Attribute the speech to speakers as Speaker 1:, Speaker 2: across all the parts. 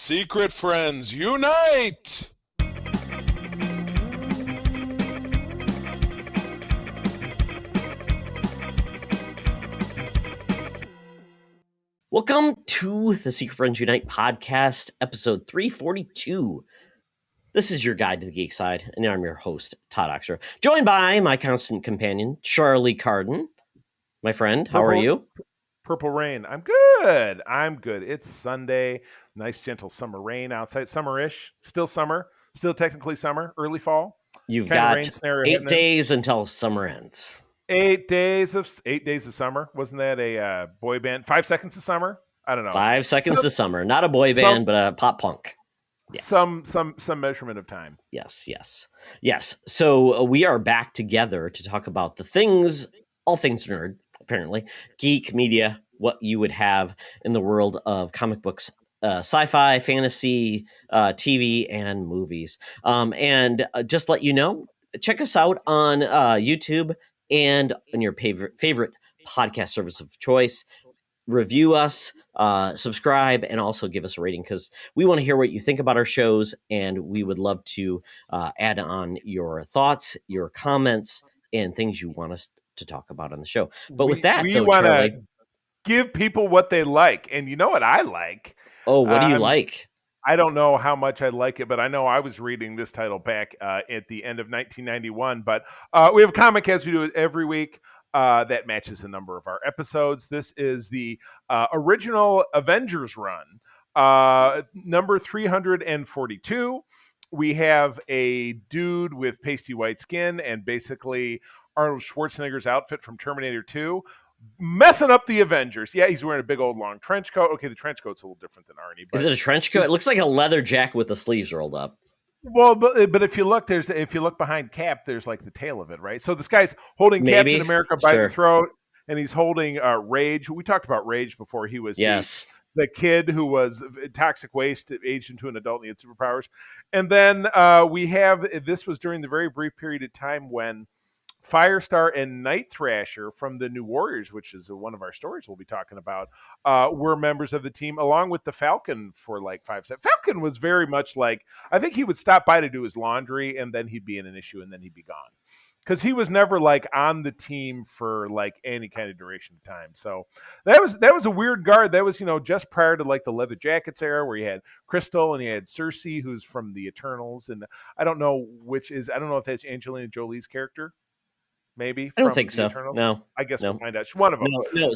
Speaker 1: Secret friends, unite!
Speaker 2: Welcome to the Secret Friends Unite podcast, episode 342. This is your guide to the geek side, and I'm your host, Todd Oxer, joined by my constant companion, Charlie Carden. My friend, how are you?
Speaker 3: Purple Rain. I'm good. It's Sunday. Nice, gentle summer rain outside. Summerish. Still summer. Still technically summer. Early fall.
Speaker 2: You've
Speaker 3: kind of
Speaker 2: got
Speaker 3: rain scenario
Speaker 2: 8
Speaker 3: hitting
Speaker 2: days until summer ends.
Speaker 3: 8 days of summer. Wasn't that a boy band? 5 seconds of summer. I don't know.
Speaker 2: 5 seconds of summer. Not a boy band, but a pop punk.
Speaker 3: Yes. Some measurement of time.
Speaker 2: Yes. So we are back together to talk about the things, all things nerd, apparently, geek media, what you would have in the world of comic books, sci-fi, fantasy, TV, and movies. And just let you know, check us out on YouTube and on your favorite podcast service of choice. Review us, subscribe, and also give us a rating, because we want to hear what you think about our shows, and we would love to add on your thoughts, your comments, and things you want us to talk about on the show. But with that,
Speaker 3: we
Speaker 2: though,
Speaker 3: want
Speaker 2: Charlie,
Speaker 3: to give people what they like, and you know what I like.
Speaker 2: Oh, what do you like?
Speaker 3: I don't know how much I like it, but I know I was reading this title back at the end of 1991. But we have a comic, as we do it every week, that matches the number of our episodes. This is the original Avengers run, number 342. We have a dude with pasty white skin and basically Arnold Schwarzenegger's outfit from Terminator 2. Messing up the Avengers. Yeah, he's wearing a big old long trench coat. Okay, the trench coat's a little different than Arnie.
Speaker 2: Is it a trench coat? It looks like a leather jacket with the sleeves rolled up.
Speaker 3: Well, but if you look behind Cap, there's like the tail of it, right? So this guy's holding Captain America by the throat, and he's holding Rage. We talked about Rage before. He was the kid who was toxic waste, aged into an adult, and he had superpowers. And then we have, this was during the very brief period of time when Firestar and Night Thrasher from the New Warriors, which is one of our stories we'll be talking about, were members of the team, along with the Falcon for like 5 seconds. Falcon was very much like, I think he would stop by to do his laundry, and then he'd be in an issue, and then he'd be gone. Because he was never like on the team for like any kind of duration of time. So that was a weird guard. That was, just prior to like the Leather Jackets era, where you had Crystal and you had Cersei, who's from the Eternals, and I don't know if that's Angelina Jolie's character. Maybe
Speaker 2: I don't think so.
Speaker 3: Eternals.
Speaker 2: No,
Speaker 3: I guess we'll find out. She's one of them.
Speaker 2: No.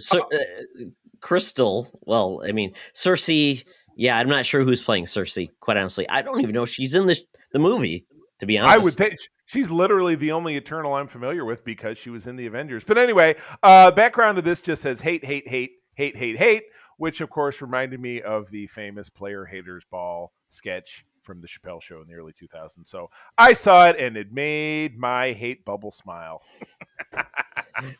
Speaker 2: Crystal. Well, I mean, Cersei. Yeah, I'm not sure who's playing Cersei. Quite honestly, I don't even know if she's in the movie. To be honest,
Speaker 3: I would think she's literally the only Eternal I'm familiar with because she was in the Avengers. But anyway, background to this just says hate, which of course reminded me of the famous Player Haters Ball sketch from the Chappelle Show in the early 2000s. So I saw it, and it made my hate bubble smile.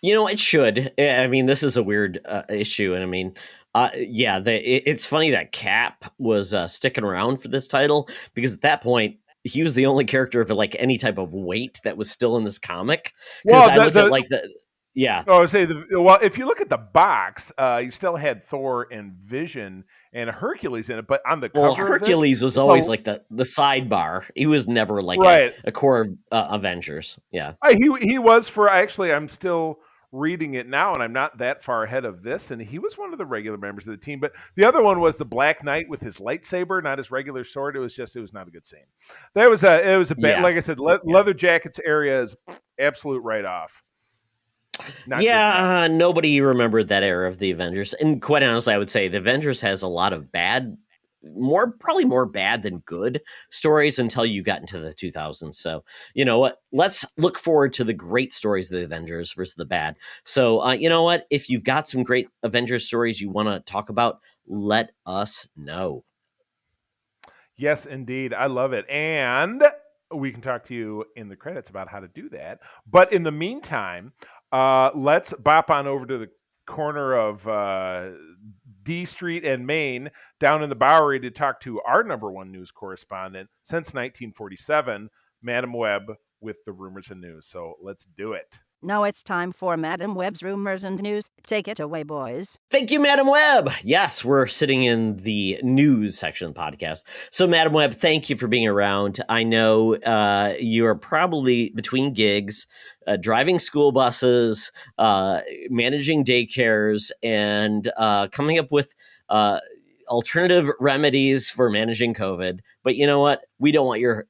Speaker 2: It should. I mean, this is a weird issue, and I mean, it's funny that Cap was sticking around for this title, because at that point, he was the only character of like any type of weight that was still in this comic. Because I looked at like the. Yeah.
Speaker 3: Oh, I would say, if you look at the box, you still had Thor and Vision and Hercules in it, but on the cover
Speaker 2: Hercules was always like the sidebar. He was never like a core Avengers. Yeah.
Speaker 3: He was I'm still reading it now, and I'm not that far ahead of this, and he was one of the regular members of the team. But the other one was the Black Knight with his lightsaber, not his regular sword. It was not a good scene. It was a bad, like I said, Leather Jackets area is absolute write-off.
Speaker 2: Nobody remembered that era of the Avengers. And quite honestly, I would say the Avengers has a lot of probably more bad than good stories until you got into the 2000s. So, you know what? Let's look forward to the great stories of the Avengers versus the bad. So, you know what? If you've got some great Avengers stories you want to talk about, let us know.
Speaker 3: Yes, indeed. I love it. And we can talk to you in the credits about how to do that. But in the meantime, let's bop on over to the corner of D Street and Main down in the Bowery to talk to our number one news correspondent since 1947, Madam Webb, with the rumors and news. So let's do it.
Speaker 4: Now it's time for Madam Web's Rumors and News. Take it away, boys.
Speaker 2: Thank you, Madam Web. Yes, we're sitting in the news section of the podcast. So, Madam Web, thank you for being around. I know you are probably between gigs, driving school buses, managing daycares, and coming up with alternative remedies for managing COVID. But you know what? We don't want your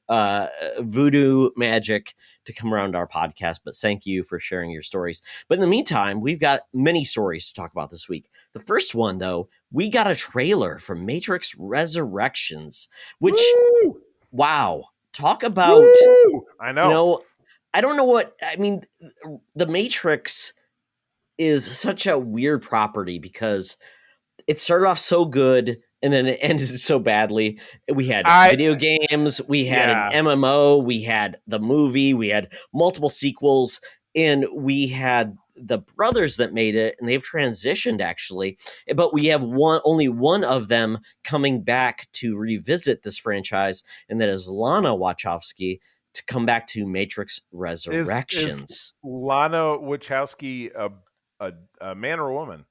Speaker 2: voodoo magic to come around our podcast, but thank you for sharing your stories. But in the meantime, we've got many stories to talk about this week. The first one, though, we got a trailer for Matrix Resurrections, which,
Speaker 3: Woo!
Speaker 2: Wow, talk about,
Speaker 3: Woo! I know.
Speaker 2: You know, I don't know what, I mean, the Matrix is such a weird property because it started off so good and then it ended so badly. We had video games, we had an MMO, we had the movie, we had multiple sequels, and we had the brothers that made it, and they've transitioned actually. But we have only one of them coming back to revisit this franchise, and that is Lana Wachowski to come back to Matrix Resurrections.
Speaker 3: Is Lana Wachowski a man or a woman?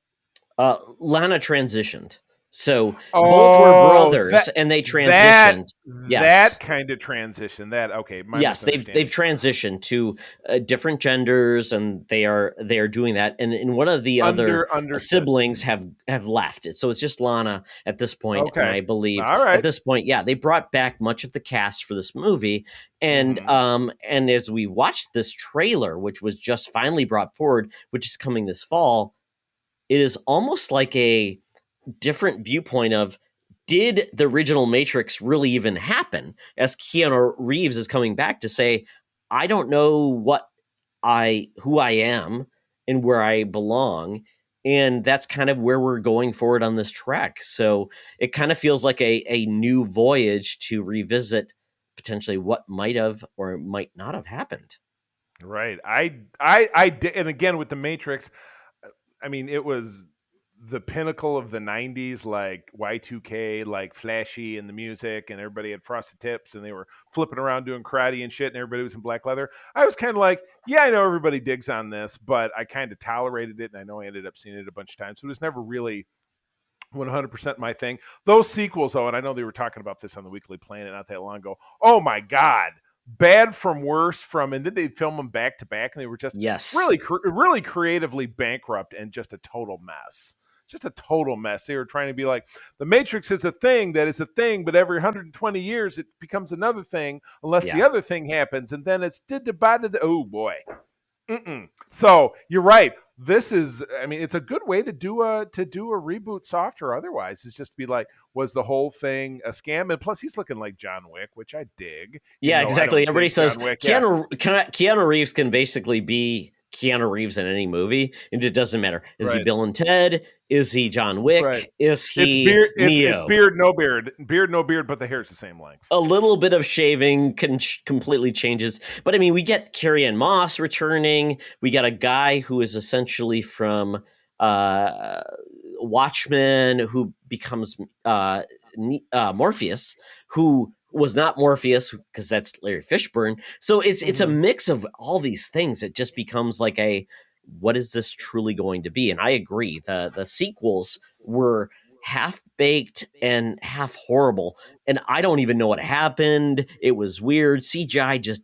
Speaker 2: Lana transitioned. So both were brothers, and they transitioned.
Speaker 3: That kind of transition. Okay.
Speaker 2: Yes, they've transitioned to different genders, and they are doing that. And one of the other siblings have left it, so it's just Lana at this point.
Speaker 3: Okay.
Speaker 2: And I believe at this point, they brought back much of the cast for this movie. And and as we watched this trailer, which was just finally brought forward, which is coming this fall, it is almost like a different viewpoint of, did the original Matrix really even happen? As Keanu Reeves is coming back to say, I don't know who I am and where I belong. And that's kind of where we're going forward on this track. So it kind of feels like a new voyage to revisit potentially what might have or might not have happened.
Speaker 3: Right. I did, and again with the Matrix, I mean, it was the pinnacle of the 90s, like Y2K, like flashy in the music, and everybody had frosted tips and they were flipping around doing karate and shit, and everybody was in black leather. I was kind of like, I know everybody digs on this, but I kind of tolerated it, and I know I ended up seeing it a bunch of times, so it was never really 100% my thing. Those sequels, though, and I know they were talking about this on the Weekly Planet not that long ago. Oh my God. Bad from worse and then they'd film them back to back, and they were just really creatively bankrupt and just a total mess. Just a total mess. They were trying to be like, the Matrix is a thing that is a thing, but every 120 years it becomes another thing unless the other thing happens, and then it's oh boy. So you're right. This is, I mean, it's a good way to do a reboot soft or otherwise. It's just be like, was the whole thing a scam? And plus, he's looking like John Wick, which I dig.
Speaker 2: Yeah, exactly. Everybody says Keanu Reeves can basically be Keanu Reeves in any movie, and it doesn't matter. Is he Bill and Ted? Is he John Wick?
Speaker 3: Right.
Speaker 2: Is he
Speaker 3: Neo?
Speaker 2: It's
Speaker 3: beard, no beard. Beard, no beard, but the hair's the same length.
Speaker 2: A little bit of shaving completely changes. But I mean, we get Carrie-Anne Moss returning. We got a guy who is essentially from Watchmen who becomes Morpheus, who was not Morpheus because that's Larry Fishburne. So it's a mix of all these things. It just becomes like what is this truly going to be? And I agree. The sequels were half baked and half horrible. And I don't even know what happened. It was weird. CGI just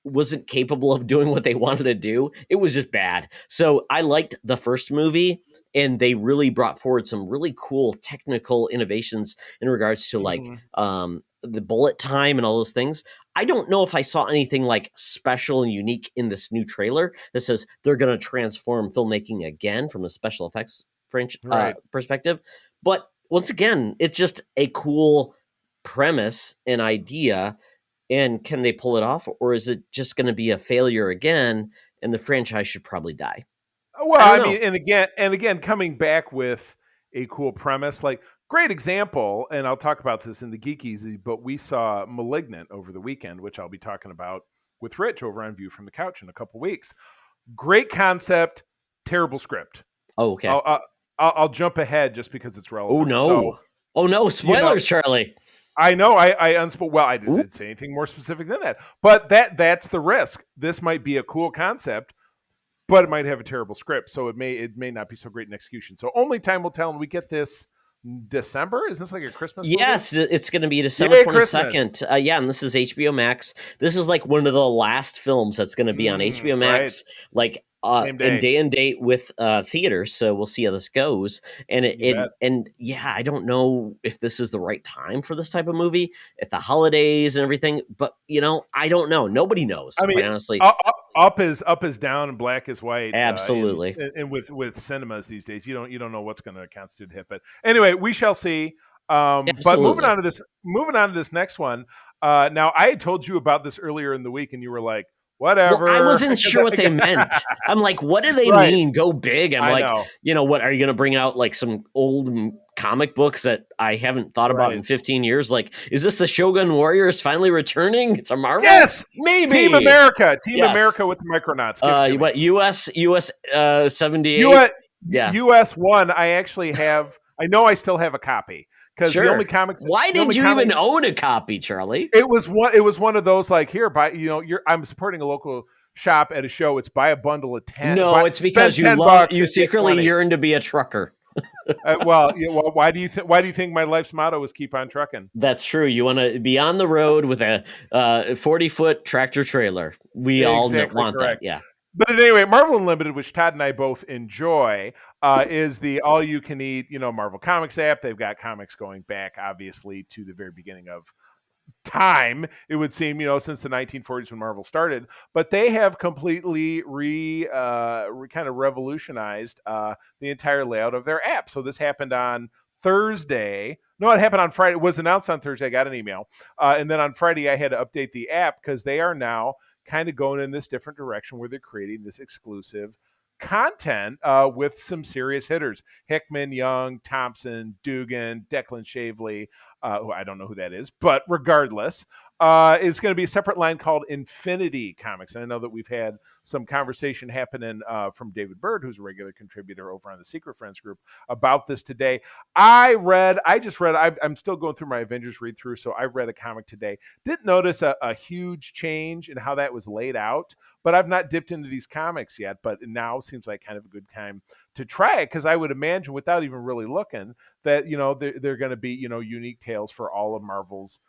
Speaker 2: wasn't capable of doing what they wanted to do. It was just bad. So I liked the first movie, and they really brought forward some really cool technical innovations in regards to the bullet time and all those things. I don't know if I saw anything like special and unique in this new trailer that says they're going to transform filmmaking again from a special effects perspective. But once again, it's just a cool premise and idea. And can they pull it off, or is it just going to be a failure again, and the franchise should probably die?
Speaker 3: Well, I mean, and again, coming back with a cool premise, like great example, and I'll talk about this in the Geek Easy, but we saw Malignant over the weekend, which I'll be talking about with Rich over on View from the Couch in a couple weeks. Great concept, terrible script.
Speaker 2: Oh, okay.
Speaker 3: I'll jump ahead just because it's relevant.
Speaker 2: Oh no! Spoilers, Charlie.
Speaker 3: I know. I unspoke. Well, I didn't say anything more specific than that. But that's the risk. This might be a cool concept, but it might have a terrible script. So it may not be so great in execution. So only time will tell. And we get this December. Is this like a Christmas movie?
Speaker 2: Yes, it's going to be December 22nd. And this is HBO Max. This is like one of the last films that's going to be on HBO Max. Right. Like in day and date with theaters, so we'll see how this goes. And I don't know if this is the right time for this type of movie at the holidays and everything. But I don't know. Nobody knows. I mean, quite honestly,
Speaker 3: up is down and black is white.
Speaker 2: Absolutely.
Speaker 3: And with cinemas these days, you don't know what's going to constitute a hit. But anyway, we shall see. But moving on to this next one. Now, I had told you about this earlier in the week, and you were like, whatever.
Speaker 2: Well, I wasn't sure what they meant. I'm like, what do they mean? Go big. I'm like, what are you going to bring out? Like some old comic books that I haven't thought about in 15 years? Like, is this the Shogun Warriors finally returning? It's a Marvel.
Speaker 3: Yes,
Speaker 2: maybe
Speaker 3: Team America with the Micronauts.
Speaker 2: What US 78?
Speaker 3: US 1. I actually have. I know I still have a copy. Because the only comics.
Speaker 2: Why did you even own a copy, Charlie?
Speaker 3: It was one of those like here, I'm supporting a local shop at a show. It's buy a bundle of 10.
Speaker 2: No, it's because you secretly yearn to be a trucker.
Speaker 3: Why do you think my life's motto is keep on trucking?
Speaker 2: That's true. You want to be on the road with a 40-foot tractor trailer. We all want that. Yeah.
Speaker 3: But anyway, Marvel Unlimited, which Todd and I both enjoy, is the all-you-can-eat, Marvel Comics app. They've got comics going back, obviously, to the very beginning of time, it would seem, since the 1940s when Marvel started. But they have completely kind of revolutionized the entire layout of their app. So this happened on Thursday. No, it happened on Friday. It was announced on Thursday. I got an email. And then on Friday, I had to update the app because they are now kind of going in this different direction where they're creating this exclusive content with some serious hitters. Hickman, Young, Thompson, Dugan, Declan Shavely, who I don't know who that is, but regardless, is going to be a separate line called Infinity Comics. And I know that we've had some conversation happening from David Bird, who's a regular contributor over on the Secret Friends group, about this today. I'm still going through my Avengers read through, so I read a comic today. Didn't notice a huge change in how that was laid out, but I've not dipped into these comics yet, but now seems like kind of a good time to try it, because I would imagine, without even really looking, that they're going to be unique tales for all of Marvel's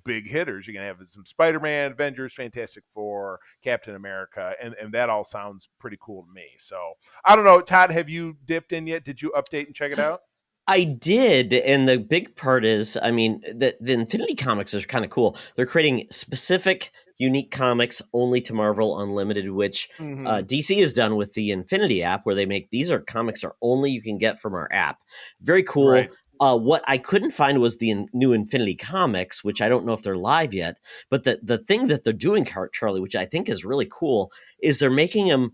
Speaker 3: big hitters. You're going to have some Spider-Man, Avengers, Fantastic Four, Captain America, and that all sounds pretty cool to me. So I don't know, Todd, have you dipped in yet? Did you update and check it out?
Speaker 2: I did, and the big part is, the Infinity Comics are kind of cool. They're creating specific, unique comics only to Marvel Unlimited, which DC has done with the Infinity app, where they make comics are only you can get from our app. Very cool. Right. What I couldn't find was the new Infinity Comics, which I don't know if they're live yet. But the thing that they're doing, Charlie, which I think is really cool, is they're making them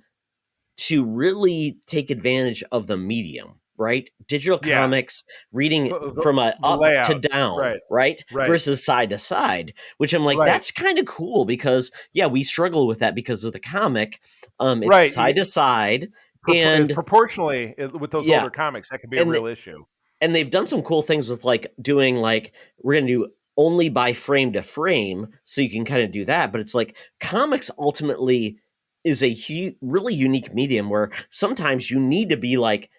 Speaker 2: to really take advantage of the medium. Right? Digital comics, reading from a up layout to down, right? Versus side to side, which I'm like, that's kind of cool, because we struggle with that because of the comic. It's side to side, and
Speaker 3: proportionally with those older comics, that could be a real issue.
Speaker 2: And they've done some cool things with doing we're going to do only by frame to frame, so you can kind of do that. But it's like comics ultimately is a really unique medium where sometimes you need to be like,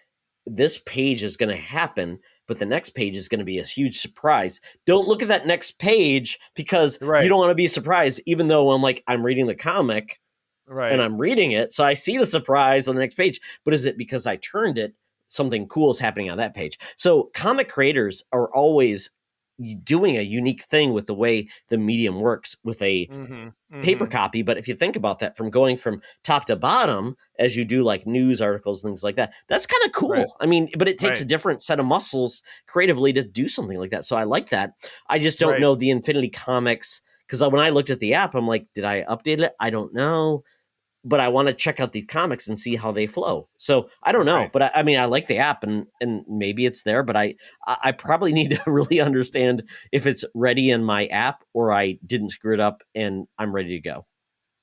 Speaker 2: this page is going to happen, but the next page is going to be a huge surprise. Don't look at that next page, because you don't want to be surprised, even though I'm reading the comic and I'm reading it. So I see the surprise on the next page, but is it because I turned it, something cool is happening on that page? So comic creators are always doing a unique thing with the way the medium works with a paper copy. But if you think about that, from going from top to bottom, as you do news articles, things like that, that's kind of cool. But it takes a different set of muscles creatively to do something like that. So I like that. I just don't know the Infinity Comics, because when I looked at the app, I'm like, did I update it? I don't know. But I want to check out the comics and see how they flow. So I don't know, but I like the app, and maybe it's there, but I probably need to really understand if it's ready in my app or I didn't screw it up and I'm ready to go.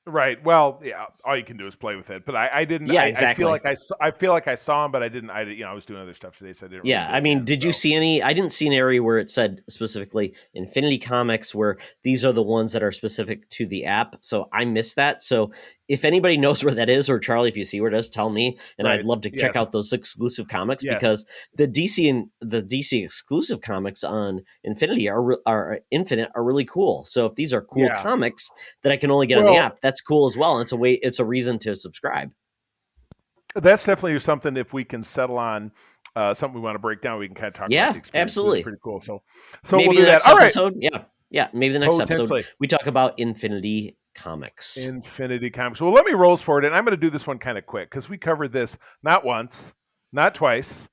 Speaker 3: Right. Well, yeah. All you can do is play with it, but I didn't.
Speaker 2: Yeah,
Speaker 3: exactly.
Speaker 2: exactly.
Speaker 3: I feel like I saw him, but I didn't. I was doing other stuff today, so I didn't.
Speaker 2: Yeah,
Speaker 3: really
Speaker 2: I mean, did you see any? I didn't see an area where it said specifically Infinity Comics, where these are the ones that are specific to the app. So I missed that. So if anybody knows where that is, or Charlie, if you see where it is, tell me, and I'd love to check out those exclusive comics because the DC exclusive comics on Infinity are Infinite are really cool. So if these are cool comics that I can only get on the app, that's cool as well. And it's a reason to subscribe.
Speaker 3: That's definitely something. If we can settle on something we want to break down, we can kind of talk about the experience.
Speaker 2: Absolutely.
Speaker 3: It's pretty cool. So
Speaker 2: maybe
Speaker 3: we'll do
Speaker 2: the next
Speaker 3: that.
Speaker 2: episode. Right. Yeah. Maybe the next episode we talk about Infinity Comics.
Speaker 3: Infinity Comics. Well, let me roll forward, and I'm going to do this one kind of quick because we covered this not once, not twice,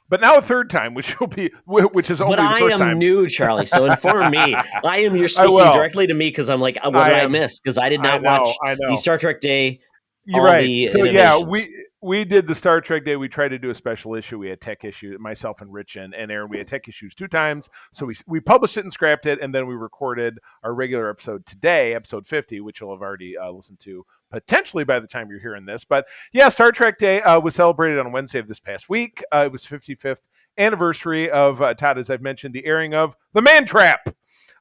Speaker 3: but now a third time, which is only the first time.
Speaker 2: But I am new, Charlie, so inform me. You're speaking directly to me because I'm like, what did I miss? Because I did not watch the Star Trek Day.
Speaker 3: You're right. So we did the Star Trek Day. We tried to do a special issue. We had tech issue, myself and Rich and Aaron. We had tech issues 2 times. So we published it and scrapped it, and then we recorded our regular episode today, episode 50, which you'll have already listened to potentially by the time you're hearing this. But yeah, Star Trek Day was celebrated on Wednesday of this past week. It was 55th anniversary of Todd, as I've mentioned, the airing of The Man Trap.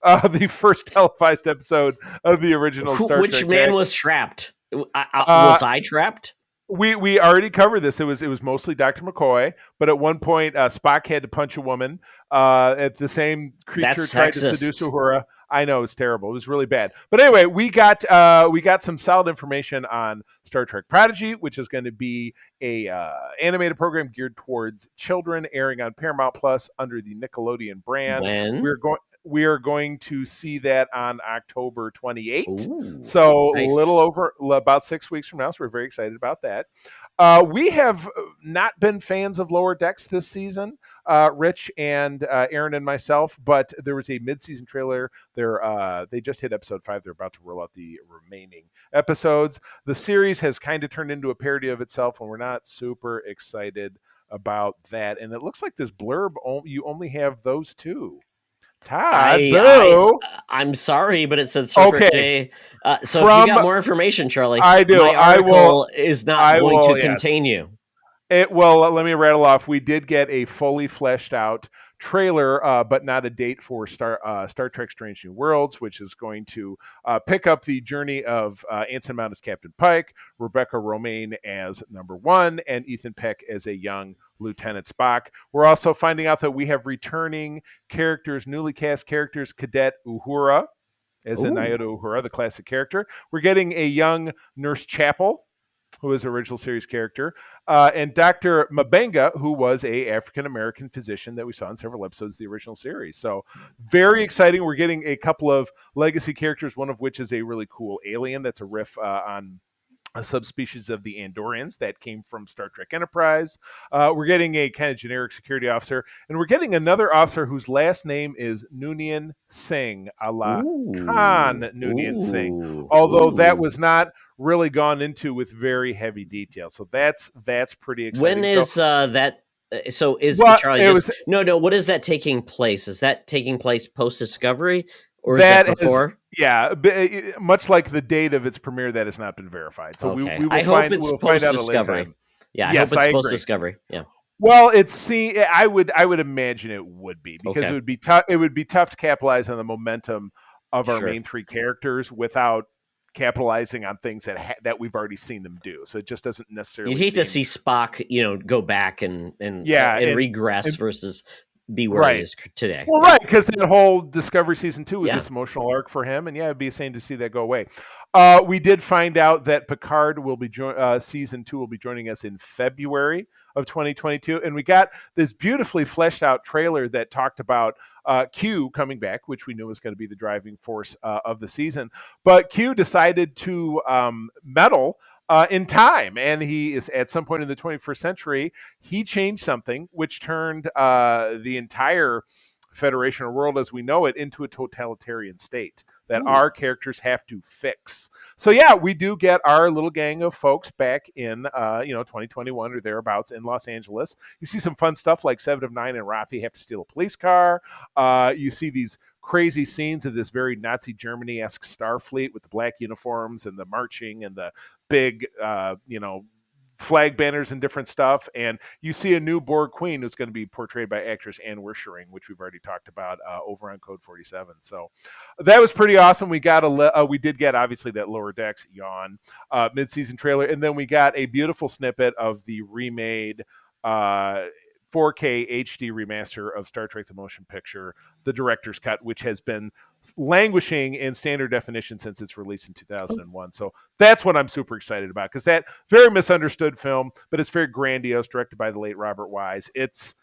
Speaker 3: The first televised episode of the original Star Trek.
Speaker 2: Which man was trapped? Was I trapped?
Speaker 3: We already covered this. It was mostly Dr. McCoy, but at one point Spock had to punch a woman. At the same creature tried to seduce Uhura. I know, it's terrible. It was really bad. But anyway, we got some solid information on Star Trek Prodigy, which is going to be a animated program geared towards children, airing on Paramount Plus under the Nickelodeon brand.
Speaker 2: When?
Speaker 3: We are going to see that on October 28th. Ooh, so nice. About 6 weeks from now. So we're very excited about that. We have not been fans of Lower Decks this season, Rich and Aaron and myself, but there was a mid-season trailer. They just hit episode 5. They're about to roll out the remaining episodes. The series has kind of turned into a parody of itself, and we're not super excited about that. And it looks like this blurb, you only have those 2. Todd,
Speaker 2: I'm sorry, but it said Star Trek Day. So if you got more information, Charlie,
Speaker 3: I do.
Speaker 2: My article is not going to contain you.
Speaker 3: Let me rattle off. We did get a fully fleshed out trailer, but not a date for Star Trek Strange New Worlds, which is going to pick up the journey of Anson Mount as Captain Pike, Rebecca Romijn as Number 1, and Ethan Peck as a young Lieutenant Spock. We're also finding out that we have returning characters, newly cast characters, Cadet Uhura as in Nyota Uhura, the classic character. We're getting a young Nurse Chapel, who is an original series character, and Dr. Mabenga, who was a African-American physician that we saw in several episodes of the original series. So very exciting. We're getting a couple of legacy characters, one of which is a really cool alien that's a riff on a subspecies of the Andorians that came from Star Trek Enterprise. We're getting a kind of generic security officer, and we're getting another officer whose last name is Noonien Singh, a la Khan Noonien Singh, although that was not really gone into with very heavy detail. So that's pretty exciting.
Speaker 2: When is that? So is Charlie? What is that taking place? Is that taking place post Discovery? Or is that before?
Speaker 3: Much like the date of its premiere, that has not been verified. So we will
Speaker 2: I hope it's post-Discovery. Yeah, I hope it's post-Discovery. Yeah.
Speaker 3: Well, I would imagine it would be, because it would be tough. It would be tough to capitalize on the momentum of our main 3 characters without capitalizing on things that we've already seen them do. So it just doesn't necessarily.
Speaker 2: You hate to see Spock, go back and regress versus be where he is today.
Speaker 3: Well, right, because that whole Discovery Season 2 was this emotional arc for him, and it'd be a shame to see that go away. We did find out that Picard will be Season 2 will be joining us in February of 2022, and we got this beautifully fleshed out trailer that talked about Q coming back, which we knew was going to be the driving force of the season. But Q decided to meddle in time, and he is at some point in the 21st century, he changed something which turned the entire Federation or world as we know it into a totalitarian state that our characters have to fix. So we do get our little gang of folks back in 2021 or thereabouts in Los Angeles. You see some fun stuff like 7 of 9 and Rafi have to steal a police car. You see these crazy scenes of this very Nazi Germany-esque Starfleet with the black uniforms and the marching and the big, flag banners and different stuff. And you see a new Borg Queen who's going to be portrayed by actress Anne Werschering, which we've already talked about over on Code 47. So that was pretty awesome. We did get obviously that Lower Decks yawn mid-season trailer, and then we got a beautiful snippet of the remade 4K HD remaster of Star Trek: The Motion Picture, the director's cut, which has been languishing in standard definition since its release in 2001. So that's what I'm super excited about, because that very misunderstood film, but it's very grandiose, directed by the late Robert Wise. It's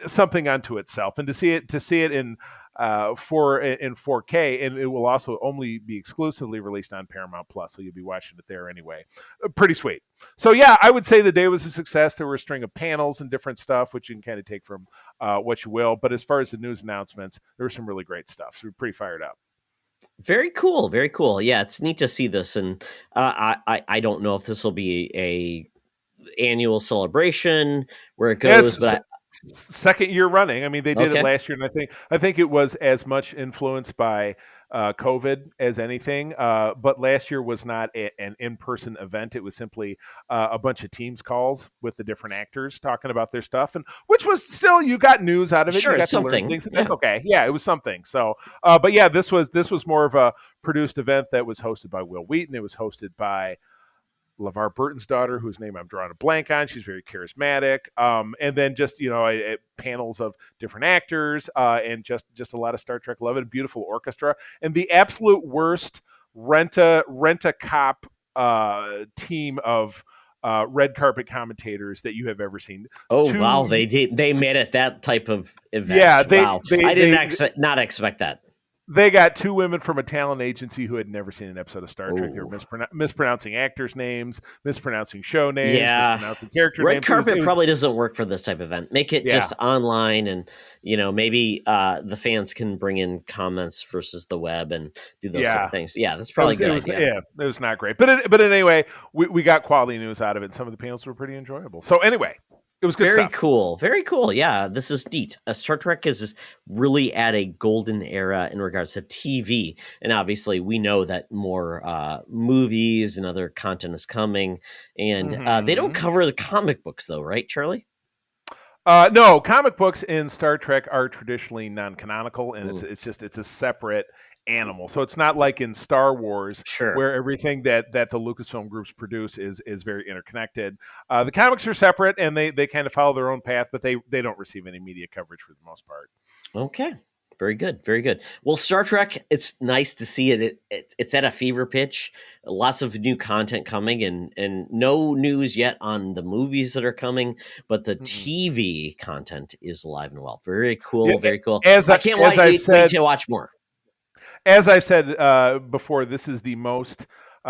Speaker 3: something unto itself, and to see it in 4K, and it will also only be exclusively released on Paramount Plus, so you'll be watching it there anyway. Pretty sweet. So yeah, I would say the day was a success. There were a string of panels and different stuff, which you can kind of take from what you will. But as far as the news announcements, there was some really great stuff. So we're pretty fired up.
Speaker 2: Very cool. Very cool. Yeah, it's neat to see this, and I don't know if this will be a annual celebration where it goes, but
Speaker 3: second year running. I mean, they did it last year, and I think it was as much influenced by COVID as anything. But last year was not an in-person event. It was simply a bunch of Teams calls with the different actors talking about their stuff, and which was still, you got news out of it.
Speaker 2: Sure,
Speaker 3: you got
Speaker 2: something.
Speaker 3: To learn things. That's okay. Yeah, it was something. So, but yeah, this was more of a produced event that was hosted by Will Wheaton. It was hosted by LeVar Burton's daughter, whose name I'm drawing a blank on. She's very charismatic. And then just, panels of different actors and just a lot of Star Trek love, and beautiful orchestra, and the absolute worst rent-a-cop team of red carpet commentators that you have ever seen.
Speaker 2: Oh, wow. They made it that type of event.
Speaker 3: Yeah.
Speaker 2: I didn't not expect that.
Speaker 3: They got two women from a talent agency who had never seen an episode of Star Trek. They were mispronouncing actors' names, mispronouncing show names, mispronouncing character names.
Speaker 2: Red carpet probably doesn't work for this type of event. Make it just online, and maybe the fans can bring in comments versus the web and do those sort of things. Yeah, that's probably a good idea.
Speaker 3: Yeah, it was not great, but anyway, we got quality news out of it. Some of the panels were pretty enjoyable. So anyway. It was good
Speaker 2: Very
Speaker 3: stuff.
Speaker 2: cool. Very cool. Yeah, this is neat. Star Trek is really at a golden era in regards to TV. And obviously, we know that more movies and other content is coming. And they don't cover the comic books, though, right, Charlie?
Speaker 3: No, comic books in Star Trek are traditionally non-canonical, and it's a separate animal. So it's not like in Star Wars, where everything that the Lucasfilm groups produce is very interconnected. The comics are separate, and they kind of follow their own path, but they don't receive any media coverage for the most part.
Speaker 2: Okay. Very good. Very good. Well, Star Trek, it's nice to see it. It's at a fever pitch. Lots of new content coming, and no news yet on the movies that are coming, but the TV content is alive and well. Very cool. Yeah, very cool. I can't wait to watch more.
Speaker 3: As I've said before, this is the most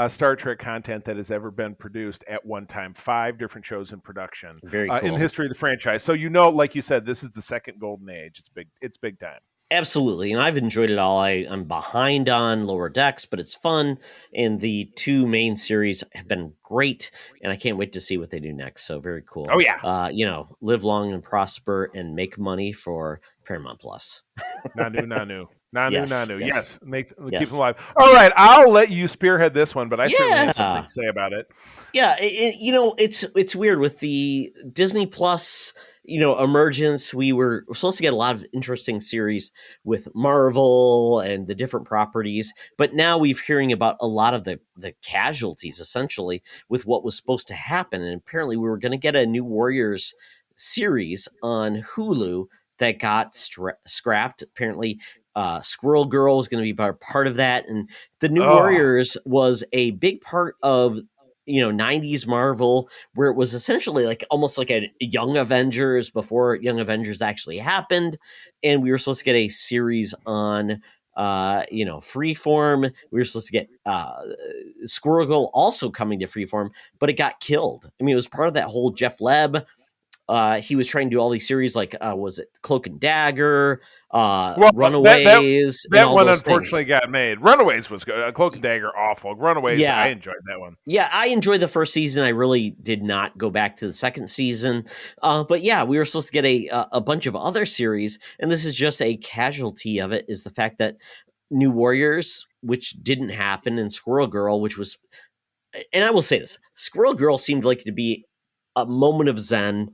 Speaker 3: Star Trek content that has ever been produced at one time. 5 different shows in production
Speaker 2: Very cool.
Speaker 3: in the history of the franchise. So, like you said, this is the second golden age. It's big time.
Speaker 2: Absolutely, and I've enjoyed it all. I'm behind on Lower Decks, but it's fun, and the 2 main series have been great, and I can't wait to see what they do next. So very cool.
Speaker 3: Oh yeah,
Speaker 2: live long and prosper and make money for Paramount Plus.
Speaker 3: Nanu. Yes. Keep them alive. All right, I'll let you spearhead this one, but I certainly have something to say about it.
Speaker 2: Yeah, it's weird with the Disney Plus. Emergence, we were supposed to get a lot of interesting series with Marvel and the different properties, but now we're hearing about a lot of the casualties, essentially, with what was supposed to happen. And apparently we were going to get a New Warriors series on Hulu that got scrapped. Apparently, Squirrel Girl is going to be part of that. And the New Warriors was a big part of 90s Marvel, where it was essentially almost like a Young Avengers before Young Avengers actually happened. And we were supposed to get a series on, Freeform. We were supposed to get Squirrel Girl also coming to Freeform, but it got killed. I mean, it was part of that whole Jeff Leb he was trying to do all these series like was it Cloak and Dagger,
Speaker 3: Runaways,
Speaker 2: and all
Speaker 3: one
Speaker 2: those
Speaker 3: unfortunately
Speaker 2: things.
Speaker 3: got made. Runaways was good. Cloak and Dagger awful. Runaways, I enjoyed that one.
Speaker 2: Yeah, I enjoyed the first season. I really did not go back to the second season. But yeah, we were supposed to get a bunch of other series, and this is just a casualty of it, is the fact that New Warriors, which didn't happen, and Squirrel Girl, which was, and I will say this, Squirrel Girl seemed like to be a moment of zen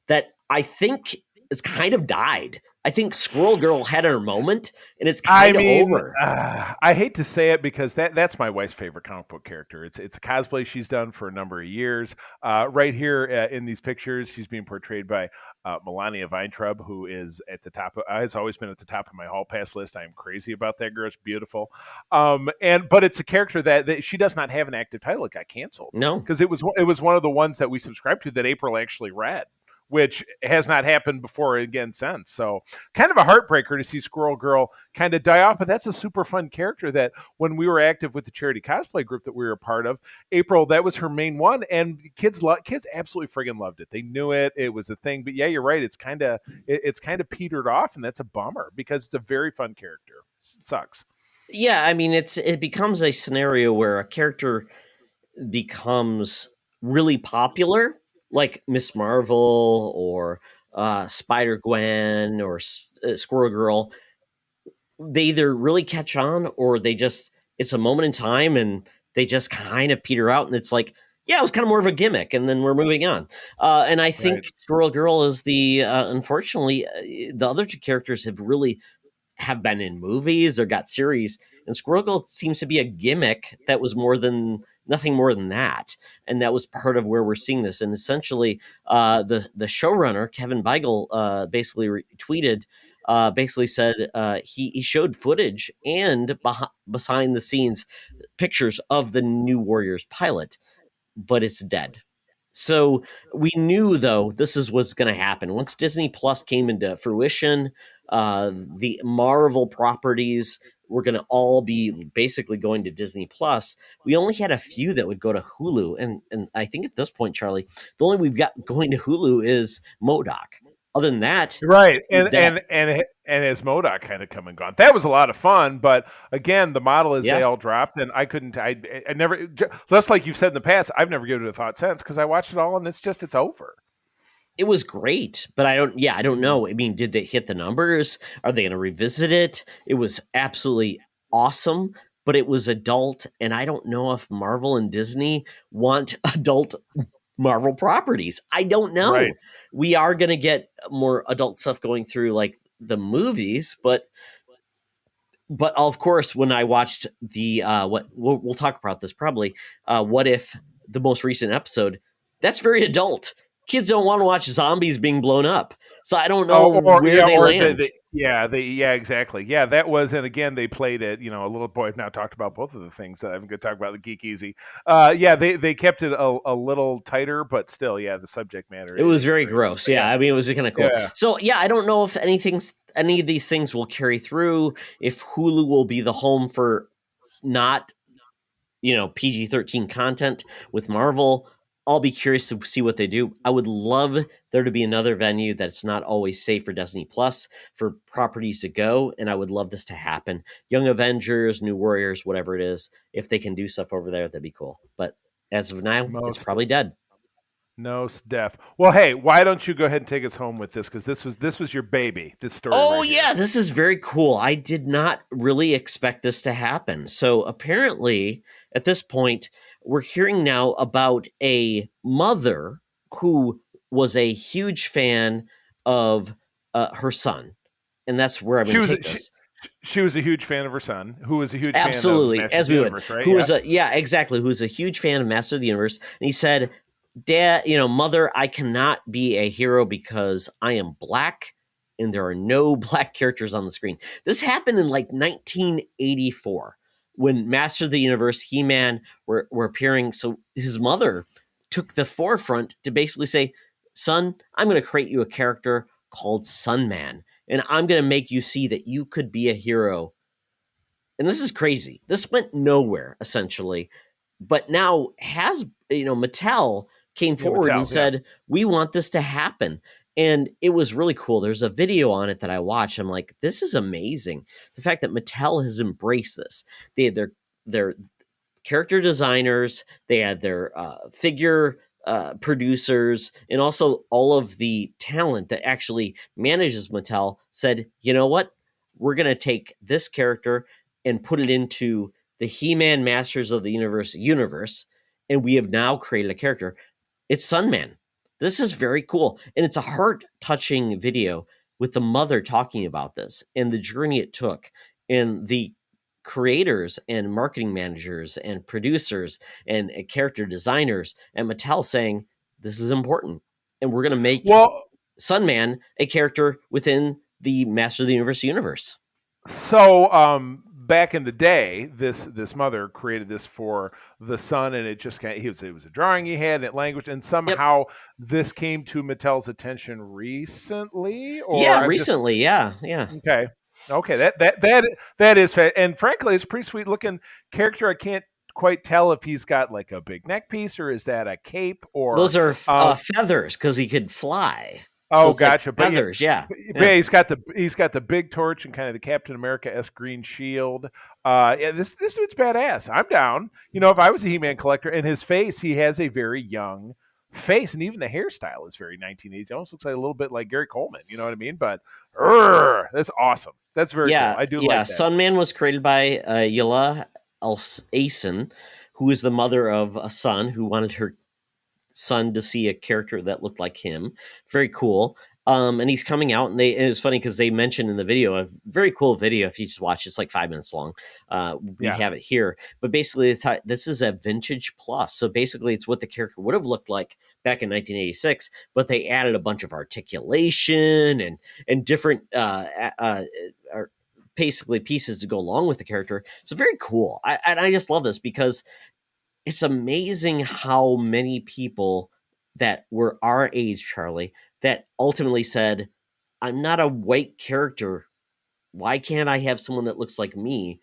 Speaker 2: that I think it's kind of died. I think Squirrel Girl had her moment, and it's kind of over.
Speaker 3: I hate to say it because that's my wife's favorite comic book character. It's a cosplay she's done for a number of years. Right here in these pictures, she's being portrayed by Melania Weintraub, who is at the top. Has always been at the top of my hall pass list. I am crazy about that girl. It's beautiful. But it's a character that she does not have an active title. It got canceled.
Speaker 2: No,
Speaker 3: because it was one of the ones that we subscribed to that April actually read, which has not happened before again since. So kind of a heartbreaker to see Squirrel Girl kind of die off, but that's a super fun character that when we were active with the charity cosplay group that we were a part of, April, that was her main one, and kids absolutely friggin' loved it. They knew it. It was a thing. But yeah, you're right. It's kind of petered off, and that's a bummer because it's a very fun character. It sucks.
Speaker 2: Yeah, I mean, it becomes a scenario where a character becomes really popular, like Miss Marvel or Spider-Gwen or Squirrel Girl. They either really catch on or it's a moment in time and they just kind of peter out, and it's like, yeah, it was kind of more of a gimmick, and then we're moving on. And I think Squirrel Girl is unfortunately, the other two characters have been in movies or got series, and Squirrel Girl seems to be a gimmick that was nothing more than that, and that was part of where we're seeing this. And essentially, the showrunner Kevin Beigel basically tweeted, basically said he showed footage and behind the scenes pictures of the New Warriors pilot, but it's dead. So we knew, though, this was going to happen. Once Disney Plus came into fruition, the Marvel properties were going to all be basically going to Disney Plus. We only had a few that would go to Hulu. And I think at this point, Charlie, the only we've got going to Hulu is MODOK. Other than that,
Speaker 3: right, and as MODOK kind of come and gone, that was a lot of fun. But again, the model is they all dropped, and I never, just like you've said in the past, I've never given it a thought since because I watched it all, and it's over.
Speaker 2: It was great, but I don't know. I mean, did they hit the numbers? Are they going to revisit it? It was absolutely awesome, but it was adult, and I don't know if Marvel and Disney want adult Marvel properties. I don't know. Right. We are going to get more adult stuff going through like the movies, but of course, when I watched the we'll talk about this probably. What If, the most recent episode? That's very adult. Kids don't want to watch zombies being blown up, so I don't know where they land.
Speaker 3: Exactly. Yeah, that was, and again, they played it. A little boy. I've now talked about both of the things that I'm going to talk about. The Geek Easy. They kept it a little tighter, but still, the subject matter.
Speaker 2: It was very gross. Yeah, I mean, it was kind of cool. Yeah. So I don't know if any of these things will carry through. If Hulu will be the home for not, PG-13 content with Marvel. I'll be curious to see what they do. I would love there to be another venue that's not always safe for Disney Plus for properties to go, and I would love this to happen. Young Avengers, New Warriors, whatever it is, if they can do stuff over there, that'd be cool. But as of now, it's probably dead.
Speaker 3: No, Steph. Well, hey, why don't you go ahead and take us home with this? Because this was your baby, this story.
Speaker 2: Oh, right yeah, this is very cool. I did not really expect this to happen. So apparently, at this point, we're hearing now about a mother who was a huge fan of her son. And that's where I'm going to take this.
Speaker 3: She was a huge fan of her son, who was a huge
Speaker 2: Absolutely,
Speaker 3: fan of Master of the Universe, right?
Speaker 2: Who was exactly, who was a huge fan of Master of the Universe. And he said, Dad, Mother, I cannot be a hero because I am black and there are no black characters on the screen. This happened in like 1984 when Master of the Universe, He-Man were appearing. So his mother took the forefront to basically say, son, I'm going to create you a character called Sunman, and I'm going to make you see that you could be a hero. And this is crazy. This went nowhere, essentially. But now Mattel came forward and said, we want this to happen. And it was really cool. There's a video on it that I watched. I'm like, this is amazing. The fact that Mattel has embraced this. They had their character designers, they had their figure producers, and also all of the talent that actually manages Mattel said, you know what? We're going to take this character and put it into the He-Man Masters of the universe, and we have now created a character. It's Sunman. This is very cool. And it's a heart-touching video with the mother talking about this and the journey it took, and the creators and marketing managers and producers and character designers and Mattel saying, this is important. And we're going to make Sunman a character within the Master of the universe.
Speaker 3: So, back in the day, this mother created this for the son, and it just it was a drawing he had, that language, and somehow this came to Mattel's attention recently.
Speaker 2: Recently.
Speaker 3: Okay, that is, and frankly, it's a pretty sweet looking character. I can't quite tell if he's got like a big neck piece or is that a cape or
Speaker 2: those are feathers because he could fly.
Speaker 3: Oh, so gotcha.
Speaker 2: Like feathers, yeah.
Speaker 3: He's got the big torch and kind of the Captain America-esque green shield. This dude's badass. I'm down. You know, if I was a He-Man collector, and his face, he has a very young face, and even the hairstyle is very 1980s. It almost looks like a little bit like Gary Coleman. You know what I mean? But that's awesome. That's very cool. I do like that.
Speaker 2: Sunman was created by Yela Alsason, who is the mother of a son who wanted her son to see a character that looked like him. Very cool. And he's coming out, and it was funny because they mentioned in the video, a very cool video. If you just watch, it's like 5 minutes long. We have it here, but basically this is a vintage plus. So basically it's what the character would have looked like back in 1986, but they added a bunch of articulation and different, basically pieces to go along with the character. So very cool. I just love this because it's amazing how many people that were our age, Charlie, that ultimately said, I'm not a white character. Why can't I have someone that looks like me?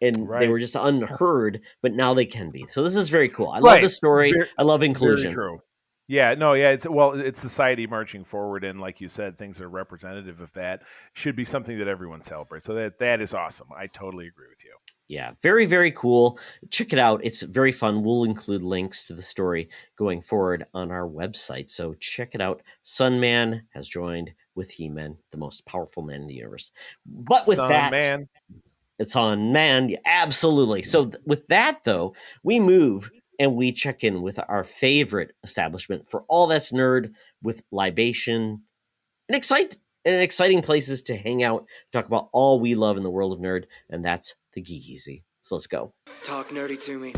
Speaker 2: And they were just unheard, but now they can be. So this is very cool. I love the story. I love inclusion.
Speaker 3: Very true. Yeah, no, yeah, it's society marching forward, and like you said, things that are representative of that should be something that everyone celebrates. So that is awesome. I totally agree with you.
Speaker 2: Yeah, very, very cool. Check it out. It's very fun. We'll include links to the story going forward on our website. So check it out. Sunman has joined with He-Man, the most powerful man in the universe. But with it's on man. Absolutely. So with that, though, we move and we check in with our favorite establishment for all that's nerd with libation and exciting places to hang out, talk about all we love in the world of nerd, and that's the Geek Easy. So let's go.
Speaker 5: Talk nerdy to me.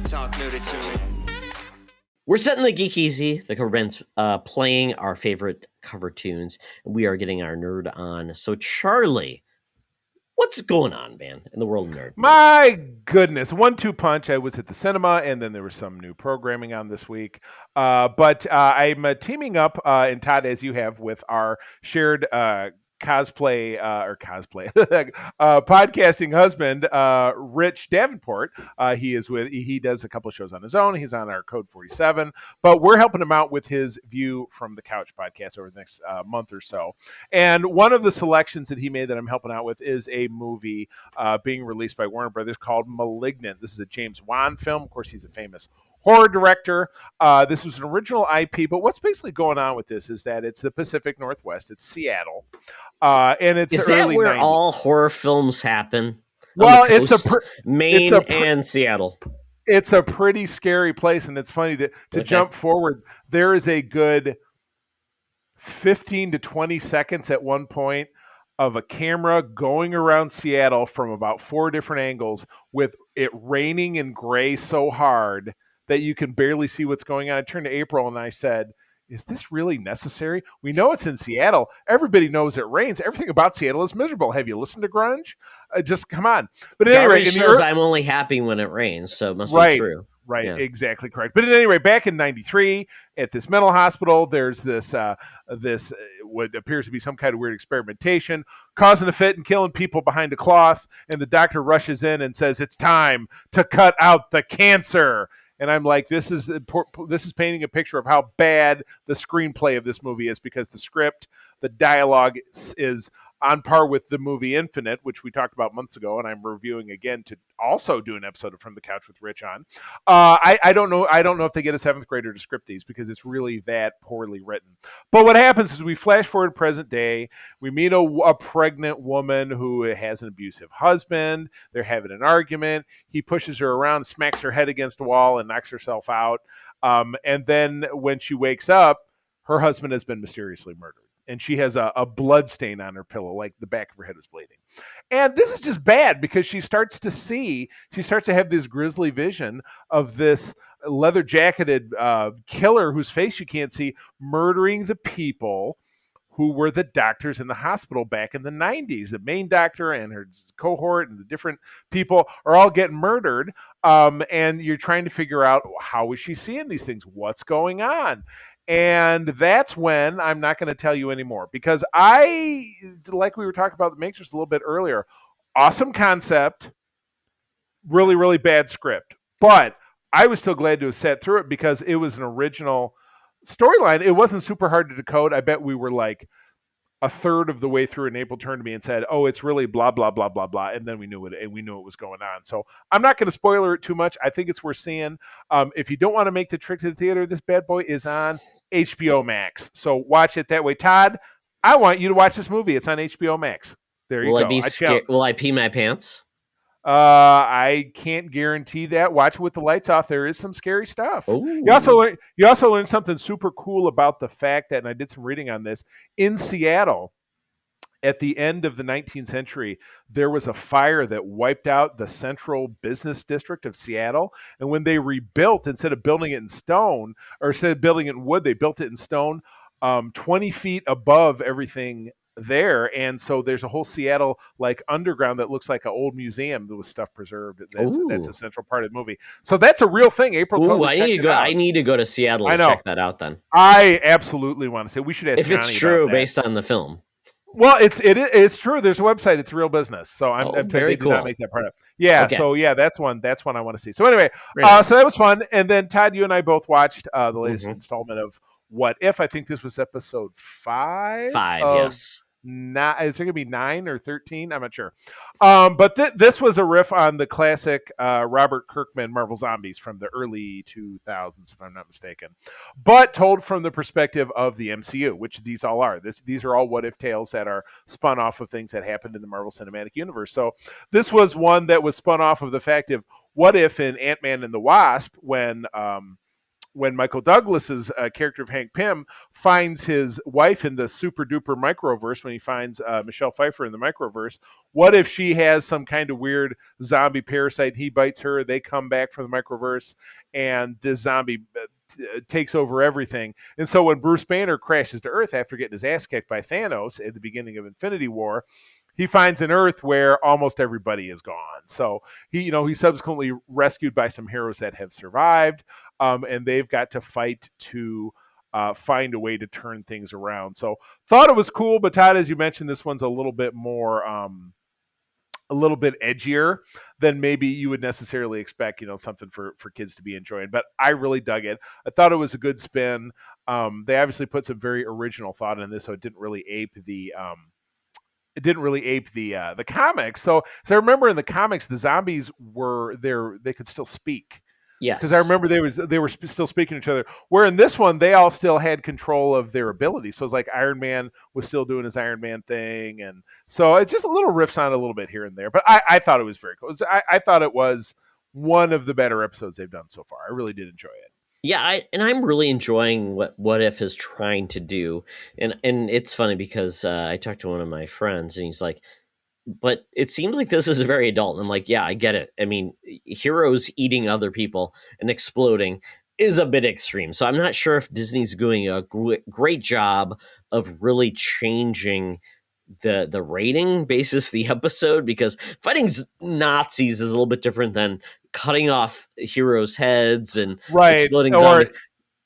Speaker 5: Talk nerdy to me.
Speaker 2: We're setting the Geek Easy, the cover bands, playing our favorite cover tunes, and we are getting our nerd on. So Charlie, what's going on, man, in the world of nerd?
Speaker 3: My goodness. 1-2 punch. I was at the cinema, and then there was some new programming on this week. But I'm teaming up, and Todd, as you have, with our shared podcasting husband, Rich Davenport. He does a couple of shows on his own. He's on our Code 47, but we're helping him out with his View from the Couch podcast over the next month or so. And one of the selections that he made that I'm helping out with is a movie being released by Warner Brothers called Malignant. This is a James Wan film. Of course, he's a famous horror director. This was an original IP, but what's basically going on with this is that it's the Pacific Northwest. It's Seattle. And it's
Speaker 2: is
Speaker 3: the
Speaker 2: that
Speaker 3: early
Speaker 2: where
Speaker 3: 90s.
Speaker 2: all horror films happen?
Speaker 3: Well,
Speaker 2: Maine and Seattle.
Speaker 3: It's a pretty scary place, and it's funny to jump forward. There is a good 15 to 20 seconds at one point of a camera going around Seattle from about 4 different angles with it raining and gray so hard that you can barely see what's going on. I turned to April and I said, is this really necessary? We know it's in Seattle. Everybody knows it rains. Everything about Seattle is miserable. Have you listened to grunge? Just come on. But at any rate,
Speaker 2: I'm only happy when it rains, so it must be true.
Speaker 3: Right, yeah. Exactly correct. But at any rate, back in '93, at this mental hospital, there's this what appears to be some kind of weird experimentation, causing a fit and killing people behind a cloth. And the doctor rushes in and says, "It's time to cut out the cancer." And I'm like, this is painting a picture of how bad the screenplay of this movie is, because the script, the dialogue is on par with the movie Infinite, which we talked about months ago, and I'm reviewing again to also do an episode of From the Couch with Rich on. I don't know if they get a seventh grader to script these, because it's really that poorly written. But what happens is we flash forward present day. We meet a pregnant woman who has an abusive husband. They're having an argument. He pushes her around, smacks her head against the wall, and knocks herself out. And then when she wakes up, her husband has been mysteriously murdered. And she has a blood stain on her pillow, like the back of her head is bleeding. And this is just bad, because she starts to have this grisly vision of this leather-jacketed killer whose face you can't see, murdering the people who were the doctors in the hospital back in the 90s. The main doctor and her cohort and the different people are all getting murdered. And you're trying to figure out, how is she seeing these things? What's going on? And that's when I'm not going to tell you anymore, because like we were talking about the Matrix a little bit earlier, awesome concept, really, really bad script. But I was still glad to have sat through it, because it was an original storyline. It wasn't super hard to decode. I bet we were like a third of the way through, and April turned to me and said, "Oh, it's really blah, blah, blah, blah, blah." And then we knew it, and we knew it was going on. So I'm not going to spoiler it too much. I think it's worth seeing. If you don't want to make the trip to the theater, this bad boy is on HBO Max. So watch it that way. Todd, I want you to watch this movie. It's on HBO Max. There you go.
Speaker 2: Will I pee my pants?
Speaker 3: I can't guarantee that. Watch it with the lights off. There is some scary stuff.
Speaker 2: Ooh.
Speaker 3: You also learned something super cool about the fact that, and I did some reading on this, in Seattle, at the end of the 19th century, there was a fire that wiped out the central business district of Seattle. And when they rebuilt, instead of building it in stone, or instead of building it in wood, they built it in stone, 20 feet above everything there. And so there's a whole Seattle like underground that looks like an old museum with stuff preserved. That's a central part of the movie. So that's a real thing. April.
Speaker 2: Ooh, I need to go to Seattle to check that out then.
Speaker 3: I absolutely want to say, we should ask
Speaker 2: if
Speaker 3: Johnny
Speaker 2: it's true
Speaker 3: about
Speaker 2: based on the film.
Speaker 3: Well, it's true. There's a website. It's real business. So I'm
Speaker 2: very cool.
Speaker 3: Not make that part up. Yeah. Okay. So yeah, that's one I want to see. So anyway,
Speaker 2: nice.
Speaker 3: So that was fun. And then Todd, you and I both watched the latest installment of What If. I think this was episode 5.
Speaker 2: Yes.
Speaker 3: Is it going to be 9 or 13? I'm not sure. But this was a riff on the classic Robert Kirkman Marvel Zombies from the early 2000s, if I'm not mistaken, but told from the perspective of the MCU, which these all are. These are all what-if tales that are spun off of things that happened in the Marvel Cinematic Universe. So this was one that was spun off of the fact of what if in Ant-Man and the Wasp, when Michael Douglas's character of Hank Pym finds his wife in the super duper microverse, when he finds Michelle Pfeiffer in the microverse, what if she has some kind of weird zombie parasite? He bites her, they come back from the microverse, and this zombie takes over everything. And so when Bruce Banner crashes to Earth after getting his ass kicked by Thanos at the beginning of Infinity War, he finds an Earth where almost everybody is gone. So he's subsequently rescued by some heroes that have survived, and they've got to fight to find a way to turn things around. So thought it was cool, but Todd, as you mentioned, this one's a little bit more, a little bit edgier than maybe you would necessarily expect, something for kids to be enjoying. But I really dug it. I thought it was a good spin. They obviously put some very original thought in this, so it didn't really ape the comics. So I remember in the comics, the zombies were there. They could still speak.
Speaker 2: Yes.
Speaker 3: Because I remember they were still speaking to each other. Where in this one, they all still had control of their abilities. So it's like Iron Man was still doing his Iron Man thing. And so it's just a little riffs on a little bit here and there. But I thought it was very cool. I thought it was one of the better episodes they've done so far. I really did enjoy it.
Speaker 2: Yeah, I'm really enjoying what If is trying to do. And it's funny because I talked to one of my friends and he's like, but it seems like this is very adult. And I'm like, yeah, I get it. I mean, heroes eating other people and exploding is a bit extreme. So I'm not sure if Disney's doing a great job of really changing the rating basis the episode, because fighting Nazis is a little bit different than cutting off heroes' heads and exploding zombies.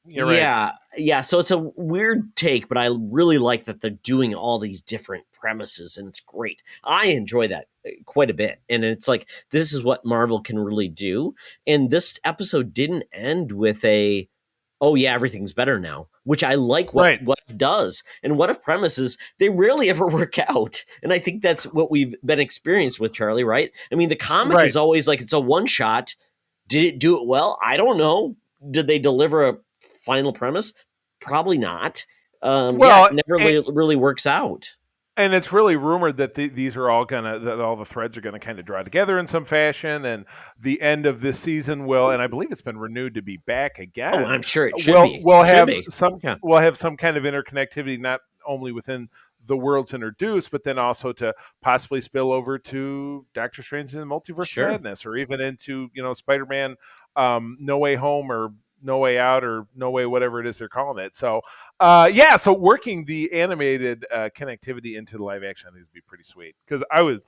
Speaker 2: Yeah. So it's a weird take, but I really like that they're doing all these different premises, and it's great. I enjoy that quite a bit, and it's like this is what Marvel can really do. And this episode didn't end with a, oh yeah, everything's better now, which I like what If does. And What If premises, they rarely ever work out. And I think that's what we've been experienced with, Charlie, right? I mean, the comic is always like, it's a one shot. Did it do it well? I don't know. Did they deliver a final premise? Probably not. It never really works out.
Speaker 3: And it's really rumored that these are all that all the threads are gonna kind of draw together in some fashion, and the end of this season will, and I believe it's been renewed to be back again.
Speaker 2: Oh, I'm sure it should be.
Speaker 3: We'll have some kind of interconnectivity, not only within the worlds introduced, but then also to possibly spill over to Doctor Strange in the Multiverse of Madness, or even into Spider-Man No Way Home, or No Way Out, or No Way whatever it is they're calling it. So so working the animated connectivity into the live action, I think would be pretty sweet, because I would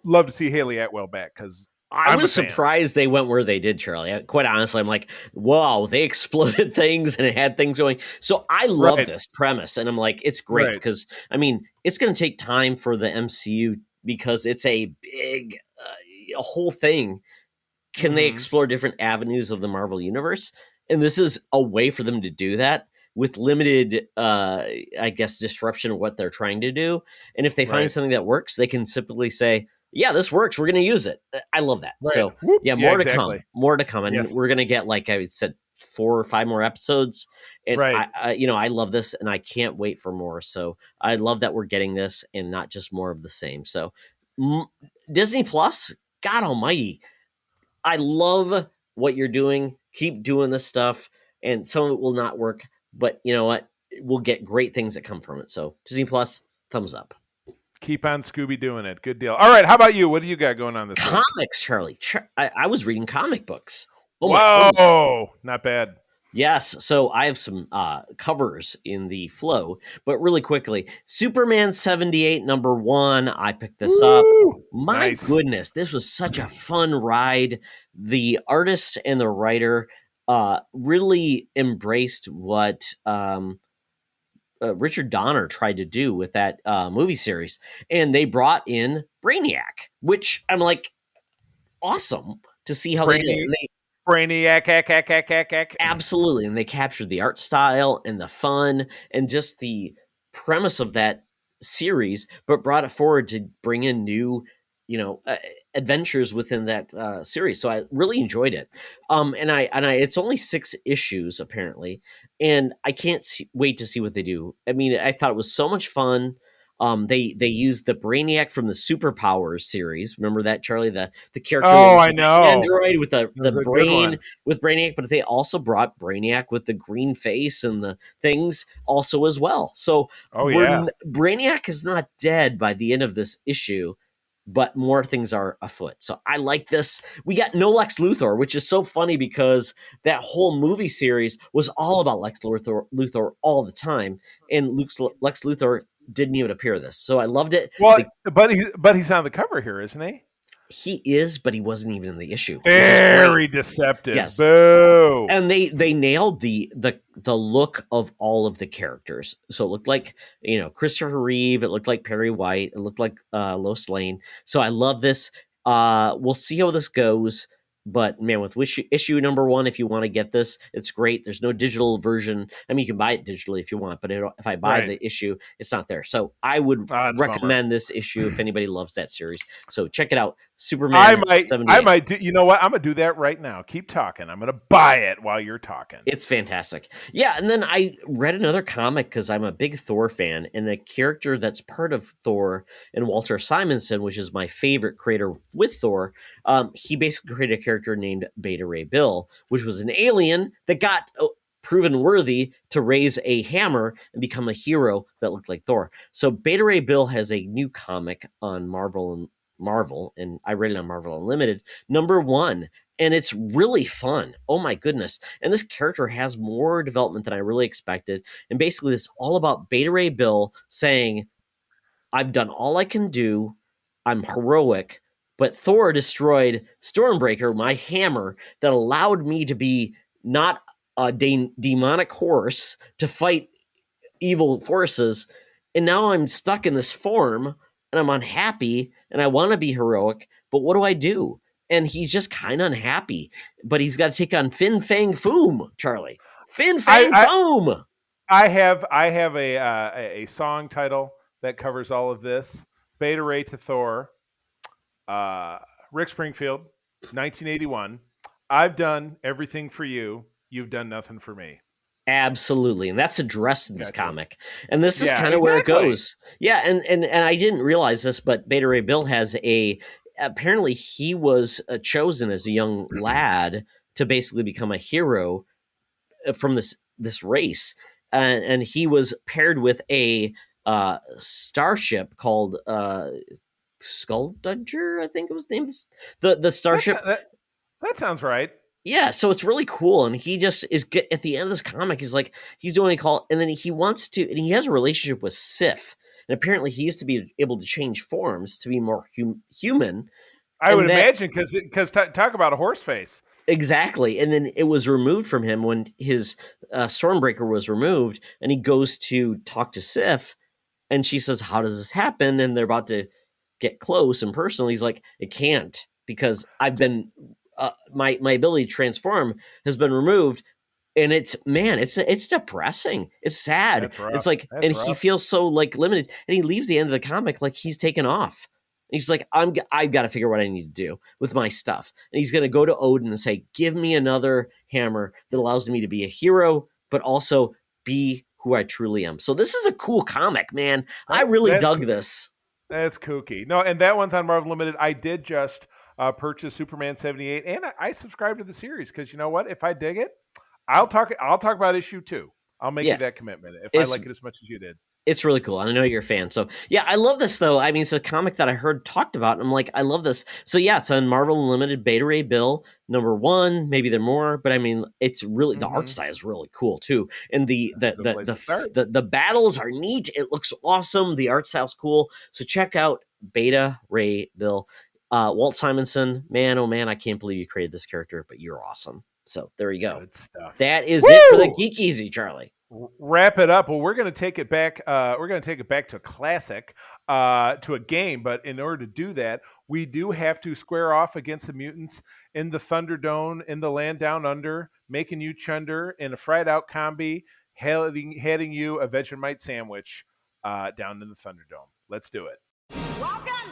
Speaker 3: love to see Haley Atwell back, because
Speaker 2: I was surprised they went where they did, Charlie. Quite honestly, I'm like, wow, they exploded things and it had things going. So I love this premise, and I'm like, it's great, because I mean, it's going to take time for the MCU, because it's a big a whole thing. Can they explore different avenues of the Marvel universe? And this is a way for them to do that with limited, I guess, disruption of what they're trying to do. And if they find something that works, they can simply say, yeah, this works, we're going to use it. I love that. So more to come. And we're going to get, like I said, 4 or 5 more episodes. And I love this, and I can't wait for more. So I love that we're getting this, and not just more of the same. So Disney Plus, God almighty, I love what you're doing. Keep doing this stuff, and some of it will not work, but you know what? We'll get great things that come from it. So Disney Plus, thumbs up.
Speaker 3: Keep on Scooby doing it. Good deal. All right, how about you? What do you got going on this week?
Speaker 2: Comics, Charlie. I was reading comic books.
Speaker 3: Whoa, not bad.
Speaker 2: Yes, so I have some covers in the flow, but really quickly, Superman 78 #1. I picked this up. My goodness, this was such a fun ride. The artist and the writer really embraced what Richard Donner tried to do with that movie series, and they brought in Brainiac, which I'm like, awesome to see how they did it.
Speaker 3: Brainiac.
Speaker 2: Absolutely. And they captured the art style and the fun and just the premise of that series, but brought it forward to bring in new, adventures within that series. So I really enjoyed it. And I it's only 6 issues apparently, and I can't wait to see what they do. I mean, I thought it was so much fun. They used the Brainiac from the Superpowers series. Remember that, Charlie? The character.
Speaker 3: Oh, I know.
Speaker 2: Android with the brain with Brainiac, but they also brought Brainiac with the green face and the things also as well. So Brainiac is not dead by the end of this issue, but more things are afoot. So I like this. We got no Lex Luthor, which is so funny because that whole movie series was all about Lex Luthor all the time, and Lex Luthor didn't even appear this. So I loved it.
Speaker 3: Well, but he's on the cover here, isn't he?
Speaker 2: He is, but he wasn't even in the issue.
Speaker 3: Very deceptive.
Speaker 2: Yes.
Speaker 3: Boo.
Speaker 2: And they nailed the look of all of the characters. So it looked like, Christopher Reeve, it looked like Perry White, it looked like Lois Lane. So I love this. We'll see how this goes. But man, with issue #1, if you want to get this, it's great. There's no digital version. I mean, you can buy it digitally if you want, but if I buy the issue, it's not there. So I would recommend this issue if anybody loves that series. So check it out. Superman.
Speaker 3: I might do. You know what? I'm gonna do that right now. Keep talking. I'm gonna buy it while you're talking.
Speaker 2: It's fantastic. Yeah, and then I read another comic because I'm a big Thor fan, and a character that's part of Thor, and Walter Simonson, which is my favorite creator with Thor. He basically created a character named Beta Ray Bill, which was an alien that got proven worthy to raise a hammer and become a hero that looked like Thor. So Beta Ray Bill has a new comic on Marvel, and I read it on Marvel Unlimited, #1, and it's really fun. Oh my goodness. And this character has more development than I really expected. And basically it's all about Beta Ray Bill saying, I've done all I can do. I'm heroic, but Thor destroyed Stormbreaker, my hammer that allowed me to be not a demonic horse to fight evil forces, and now I'm stuck in this form, and I'm unhappy, and I want to be heroic, but what do I do? And he's just kind of unhappy, but he's got to take on Fin Fang Foom, Charlie. Fin Fang Foom!
Speaker 3: I have a song title that covers all of this. Beta Ray to Thor, Rick Springfield, 1981. I've done everything for you. You've done nothing for me.
Speaker 2: Absolutely, and that's addressed in this comic, and this is kind of where it goes. Yeah, and I didn't realize this, but Beta Ray Bill has apparently he was chosen as a young lad to basically become a hero from this race, and he was paired with a starship called Skulldugger, I think it was named. The starship.
Speaker 3: That sounds right.
Speaker 2: Yeah, so it's really cool, and he just is at the end of this comic. He's like, he's doing a call, and then he wants to, and he has a relationship with Sif, and apparently he used to be able to change forms to be more human.
Speaker 3: I would imagine because talk about a horse face.
Speaker 2: Exactly, and then it was removed from him when his Stormbreaker was removed, and he goes to talk to Sif, and she says, "How does this happen?" And they're about to get close and personal. He's like, "It can't because I've been." My ability to transform has been removed, and it's depressing. It's sad. It's like, and he feels so like limited, and he leaves the end of the comic like he's taken off. And he's like, I've got to figure out what I need to do with my stuff, and he's going to go to Odin and say, give me another hammer that allows me to be a hero, but also be who I truly am. So this is a cool comic, man. I really dug this.
Speaker 3: That's kooky. No, and that one's on Marvel Limited. I did just purchase Superman 78, and I subscribe to the series because you know what? If I dig it, I'll talk about issue 2. I'll make you that commitment if I like it as much as you did.
Speaker 2: It's really cool. I know you're a fan. So yeah, I love this though. I mean, it's a comic that I heard talked about, and I'm like, I love this. So yeah, it's on Marvel Unlimited Beta Ray Bill #1. Maybe there are more, but I mean, it's really the art style is really cool too, and the battles are neat. It looks awesome. The art style's cool. So check out Beta Ray Bill. Walt Simonson, man, oh man, I can't believe you created this character, but you're awesome. So there you go.
Speaker 3: Good stuff.
Speaker 2: That is it for the Geek Easy, Charlie.
Speaker 3: Wrap it up. Well, we're going to take it back. We're going to take it back to a classic, to a game. But in order to do that, we do have to square off against the mutants in the Thunderdome, in the land down under, making you chunder in a fried out combi, heading you a Vegemite sandwich down in the Thunderdome. Let's do it.
Speaker 6: Welcome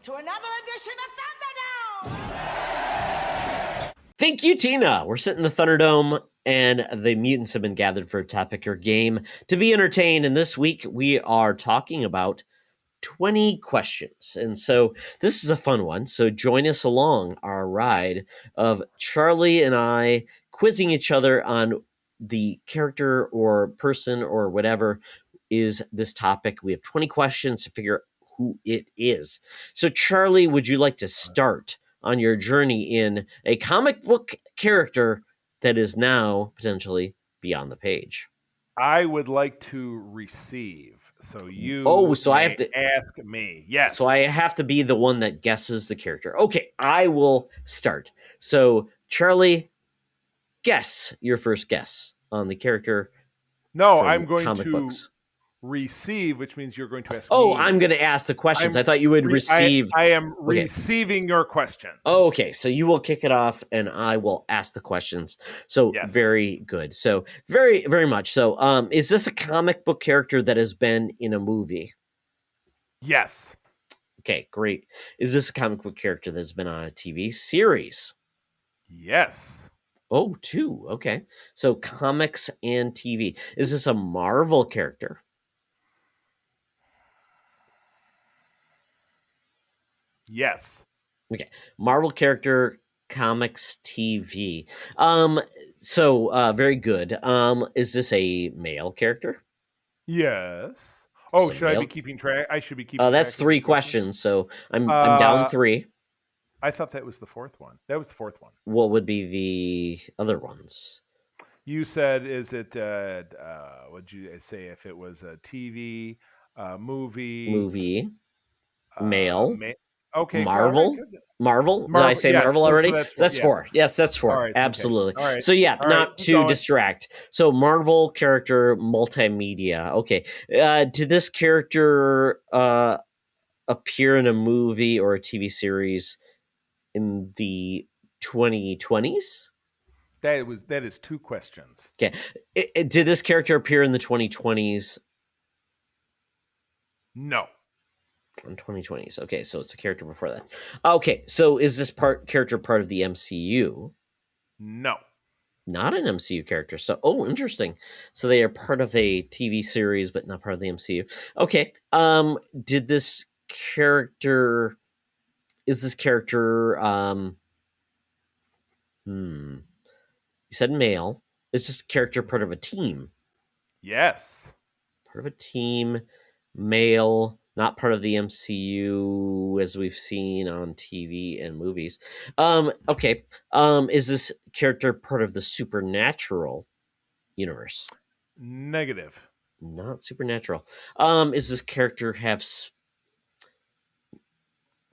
Speaker 6: to another edition of Thunderdome!
Speaker 2: Thank you, Tina. We're sitting in the Thunderdome, and the mutants have been gathered for a topic or game to be entertained. And this week, we are talking about 20 questions. And so this is a fun one. So join us along our ride of Charlie and I quizzing each other on the character or person or whatever is this topic. We have 20 questions to figure out who it is. So Charlie, would you like to start on your journey in a comic book character that is now potentially beyond the page?
Speaker 3: I would like to receive. So you
Speaker 2: I have to
Speaker 3: ask me. Yes.
Speaker 2: So I have to be the one that guesses the character. Okay, I will start. So Charlie, guess your first guess on the character.
Speaker 3: No, I'm going to receive, which means you're going to ask me.
Speaker 2: I'm going to ask the questions. I thought you would receive.
Speaker 3: I am receiving your questions.
Speaker 2: Okay, so you will kick it off, and I will ask the questions. So very good. So very, very much. So is this a comic book character that has been in a movie?
Speaker 3: Yes.
Speaker 2: Okay, great. Is this a comic book character that's been on a TV series?
Speaker 3: Yes.
Speaker 2: Oh, 2. Okay. So comics and TV. Is this a Marvel character?
Speaker 3: Yes.
Speaker 2: Okay. Marvel character, comics, TV. So very good. Is this a male character?
Speaker 3: Yes. Oh, should I be keeping track? I should be keeping track.
Speaker 2: That's 3 questions, so I'm down 3.
Speaker 3: I thought that was the 4th one. That was the 4th one.
Speaker 2: What would be the other ones?
Speaker 3: You said, is it, what'd you say if it was a TV, movie?
Speaker 2: Male.
Speaker 3: Okay,
Speaker 2: Marvel.
Speaker 3: Right,
Speaker 2: Marvel? Did I say Marvel already?
Speaker 3: So that's four.
Speaker 2: Yes, that's four.
Speaker 3: All right,
Speaker 2: Absolutely.
Speaker 3: okay. All right.
Speaker 2: So yeah,
Speaker 3: All
Speaker 2: not
Speaker 3: right,
Speaker 2: to distract. So Marvel character, multimedia. Okay. Did this character appear in a movie or a TV series in the 2020s?
Speaker 3: That is two questions.
Speaker 2: Okay. Did this character appear in the 2020s?
Speaker 3: No.
Speaker 2: In 2020s. Okay, so it's a character before that. Okay, so is this character part of the MCU?
Speaker 3: No.
Speaker 2: Not an MCU character. So, interesting. So they are part of a TV series, but not part of the MCU. Okay. Did this character? Is this character? You said male. Is this character part of a team?
Speaker 3: Yes.
Speaker 2: Part of a team, male, not part of the MCU as we've seen on TV and movies. Okay. Is this character part of the supernatural universe?
Speaker 3: Negative.
Speaker 2: Not supernatural. Is this character have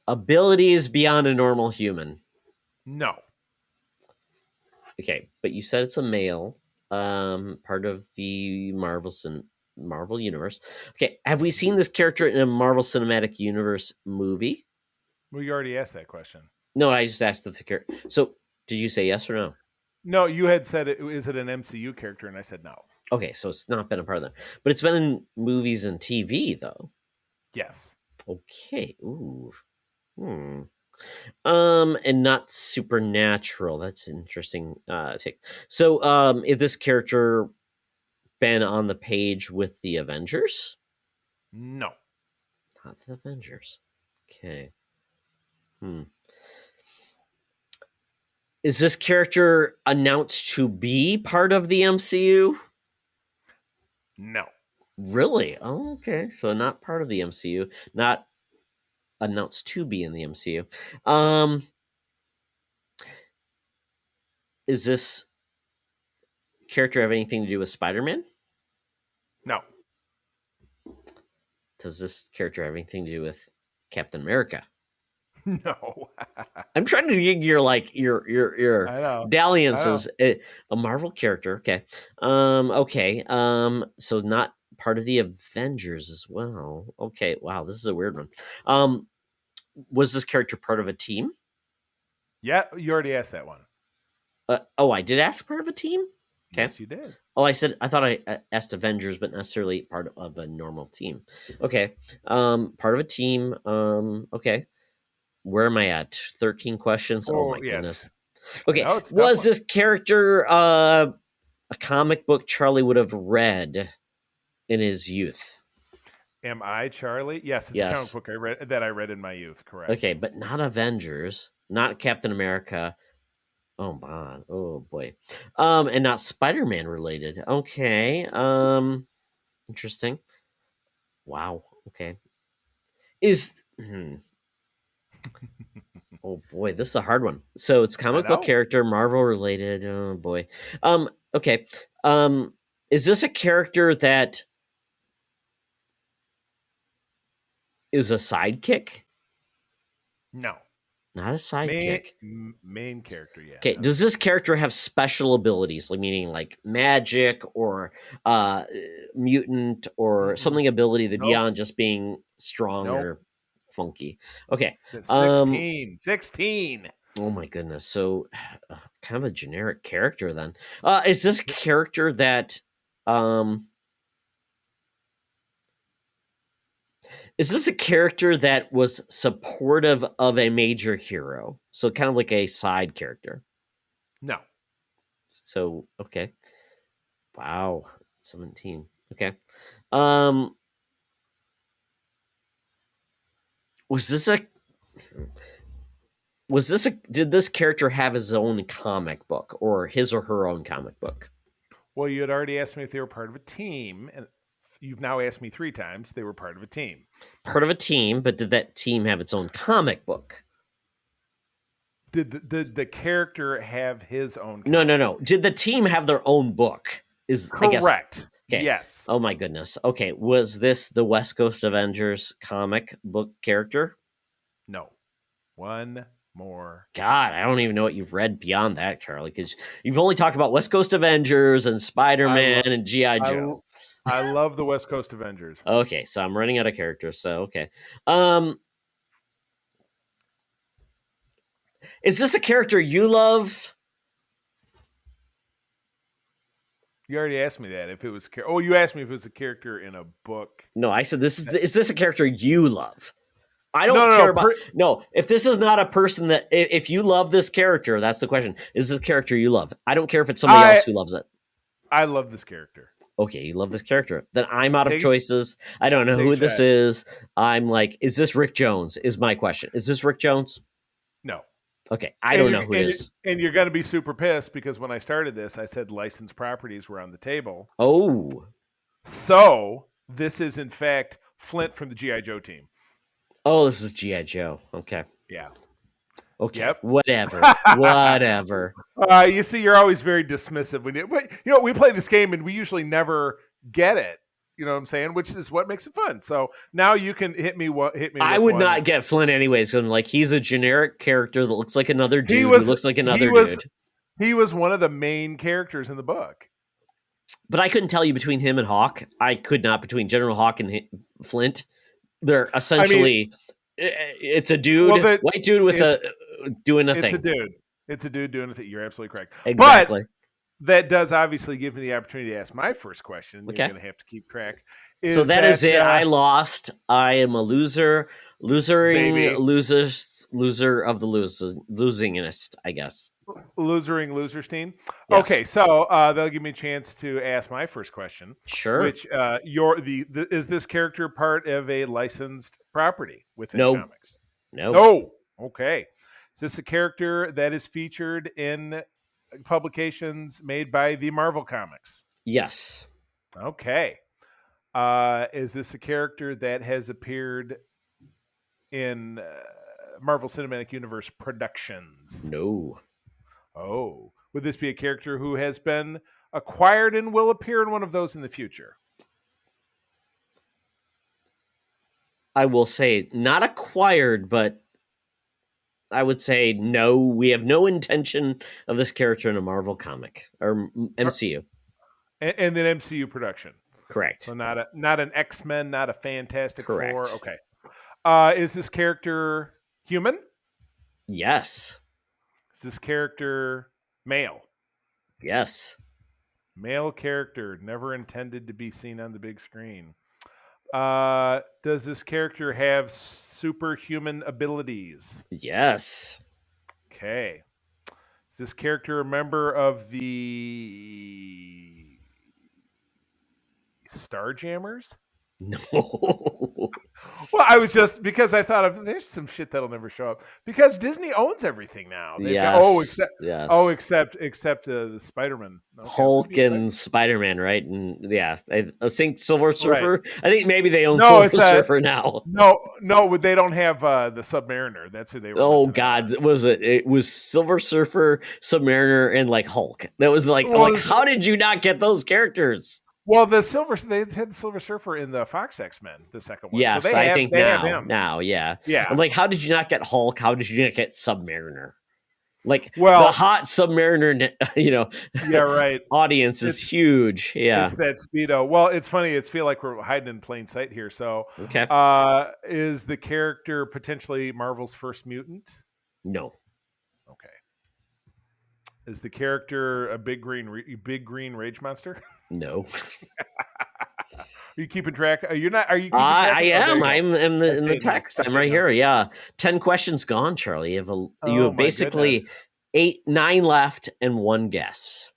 Speaker 2: abilities beyond a normal human?
Speaker 3: No.
Speaker 2: Okay, but you said it's a male, part of the Marvel universe. Okay, have we seen this character in a Marvel Cinematic Universe movie?
Speaker 3: Well, you already asked that question.
Speaker 2: No, I just asked the character. So, did you say yes or no?
Speaker 3: No, you had said, is it an MCU character? And I said no.
Speaker 2: Okay, so it's not been a part of that. But it's been in movies and TV, though.
Speaker 3: Yes.
Speaker 2: Okay, ooh. And not supernatural. That's an interesting take. So, is this character been on the page with the Avengers?
Speaker 3: No.
Speaker 2: Not the Avengers. Okay. Is this character announced to be part of the MCU?
Speaker 3: No.
Speaker 2: Really? Oh, okay. So not part of the MCU. Not announced to be in the MCU. Is this character have anything to do with Spider-Man?
Speaker 3: No.
Speaker 2: Does this character have anything to do with Captain America?
Speaker 3: No.
Speaker 2: I'm trying to get your dalliances. A Marvel character, okay. Okay. So not part of the Avengers as well. Okay. Wow, this is a weird one. Was this character part of a team?
Speaker 3: Yeah, you already asked that one.
Speaker 2: I did ask part of a team? Okay.
Speaker 3: Yes, you did.
Speaker 2: Oh, I thought I asked Avengers, but not necessarily part of a normal team. Okay. Part of a team. Okay. Where am I at? 13 questions? Oh my goodness. Okay. No, was this character a comic book Charlie would have read in his youth?
Speaker 3: Am I Charlie? Yes, it's a comic book I read in my youth, correct.
Speaker 2: Okay, but not Avengers, not Captain America. Oh man. Oh boy. And not Spider-Man related. Okay. Interesting. Wow. Okay. Oh boy, this is a hard one. So it's comic book character, Marvel related. Oh boy. Okay. Is this a character that is a sidekick?
Speaker 3: No.
Speaker 2: Not a sidekick.
Speaker 3: Main character, yeah.
Speaker 2: Okay. No. Does this character have special abilities, like meaning like magic or mutant or something ability that beyond just being strong or funky? Okay.
Speaker 3: 16.
Speaker 2: Oh my goodness. So kind of a generic character then. Is this character that is this a character that was supportive of a major hero? So kind of like a side character?
Speaker 3: No.
Speaker 2: So, okay. Wow. 17. Okay. Did this character have his own comic book or his or her own comic book?
Speaker 3: Well, you had already asked me if they were part of a team, and you've now asked me 3 times. They were part of a team.
Speaker 2: Part of a team, but did that team have its own comic book?
Speaker 3: Did the character have his own comic
Speaker 2: No. Did the team have their own book?
Speaker 3: Correct.
Speaker 2: Okay.
Speaker 3: Yes.
Speaker 2: Oh my goodness. Okay. Was this the West Coast Avengers comic book character?
Speaker 3: No. One more.
Speaker 2: God, I don't even know what you've read beyond that, Charlie, because you've only talked about West Coast Avengers and Spider-Man and G.I. Joe.
Speaker 3: I love the West Coast Avengers.
Speaker 2: Okay, so I'm running out of characters, so okay. Is this a character you love?
Speaker 3: You already asked me that. If it was, you asked me if it was a character in a book.
Speaker 2: No, I said is this a character you love? I don't care about. No, if this is not a person that, if you love this character, that's the question. Is this a character you love? I don't care if it's somebody else who loves it.
Speaker 3: I love this character.
Speaker 2: Okay, you love this character. Then I'm out of choices. I don't know who this is. I'm like, is this Rick Jones? Is my question. Is this Rick Jones?
Speaker 3: No.
Speaker 2: Okay, I don't know who it is.
Speaker 3: And you're going to be super pissed because when I started this, I said licensed properties were on the table.
Speaker 2: Oh.
Speaker 3: So this is, in fact, Flint from the G.I. Joe team.
Speaker 2: Oh, this is G.I. Joe. Okay.
Speaker 3: Yeah.
Speaker 2: Okay.
Speaker 3: Yep.
Speaker 2: Whatever. Whatever.
Speaker 3: You see, you're always very dismissive when we play this game and we usually never get it. You know what I'm saying? Which is what makes it fun. So now you can hit me. I
Speaker 2: would not get Flint anyways. I'm like, he's a generic character that looks like another dude who looks like another dude.
Speaker 3: He was one of the main characters in the book.
Speaker 2: But I couldn't tell you between him and Hawk. I could not between General Hawk and Flint. They're essentially, it's a dude, white dude with doing a thing.
Speaker 3: It's a dude doing a thing. You're absolutely correct.
Speaker 2: Exactly.
Speaker 3: But that does obviously give me the opportunity to ask my first question. Okay. You're going to have to keep track.
Speaker 2: So that is it. I lost. I am a loser. Loser of the losingest, I guess.
Speaker 3: Loserstein.
Speaker 2: Yes.
Speaker 3: Okay, so that'll give me a chance to ask my first question.
Speaker 2: Sure.
Speaker 3: Which is this character part of a licensed property within comics?
Speaker 2: No.
Speaker 3: Okay. Is this a character that is featured in publications made by the Marvel Comics?
Speaker 2: Yes.
Speaker 3: Okay. Is this a character that has appeared in Marvel Cinematic Universe productions?
Speaker 2: No.
Speaker 3: Oh. Would this be a character who has been acquired and will appear in one of those in the future?
Speaker 2: I will say not acquired, but I would say no. We have no intention of this character in a Marvel comic or MCU.
Speaker 3: And an MCU production.
Speaker 2: Correct.
Speaker 3: So not an X-Men, not a Fantastic
Speaker 2: Correct.
Speaker 3: Four. Okay. Is this character human?
Speaker 2: Yes.
Speaker 3: Is this character male?
Speaker 2: Yes.
Speaker 3: Male character, never intended to be seen on the big screen. Does this character have superhuman abilities?
Speaker 2: Yes.
Speaker 3: Okay. Is this character a member of the Starjammers?
Speaker 2: No.
Speaker 3: Well, I was just because I thought of there's some shit that'll never show up because Disney owns everything now.
Speaker 2: Yes.
Speaker 3: Except the Spider-Man,
Speaker 2: Hulk and Spider-Man, right? And yeah, I think Silver Surfer. Right. I think maybe they own Silver Surfer now.
Speaker 3: No, they don't have the Submariner. That's who they were.
Speaker 2: Oh God, what was it? It was Silver Surfer, Submariner, and like Hulk. That was like, how did you not get those characters?
Speaker 3: Well, they had the Silver Surfer in the Fox X-Men, the second one.
Speaker 2: Yes,
Speaker 3: so
Speaker 2: I think now, yeah. I'm like, how did you not get Hulk? How did you not get Submariner? Like, the hot Submariner,
Speaker 3: yeah, right.
Speaker 2: audience is huge. Yeah,
Speaker 3: it's that Speedo. Well, it's funny. It's feel like we're hiding in plain sight here. So,
Speaker 2: okay,
Speaker 3: is the character potentially Marvel's first mutant?
Speaker 2: No.
Speaker 3: Okay. Is the character a big green rage monster?
Speaker 2: No.
Speaker 3: Are you keeping track? Are you not? Are you?
Speaker 2: I am. I'm in the text. I'm right here. Yeah, 10 questions gone, Charlie. You have basically 9 left and 1 guess.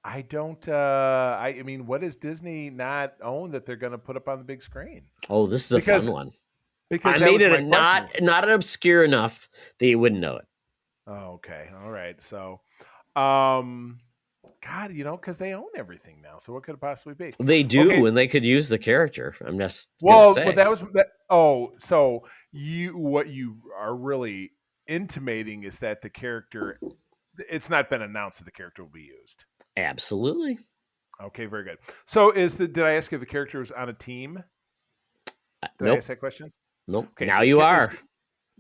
Speaker 3: I don't. I mean, what does Disney not own that they're going to put up on the big screen?
Speaker 2: Oh, this is a fun one.
Speaker 3: Because
Speaker 2: I made it not obscure enough that you wouldn't know it.
Speaker 3: Oh, okay. All right. So, God, because they own everything now. So what could it possibly be?
Speaker 2: They do, and they could use the character. I'm just
Speaker 3: but that was that. Oh, so what you are really intimating is that the character, it's not been announced that the character will be used.
Speaker 2: Absolutely.
Speaker 3: Okay, very good. So did I ask if the character was on a team? Did I ask that question?
Speaker 2: Nope.
Speaker 3: Okay,
Speaker 2: now you are.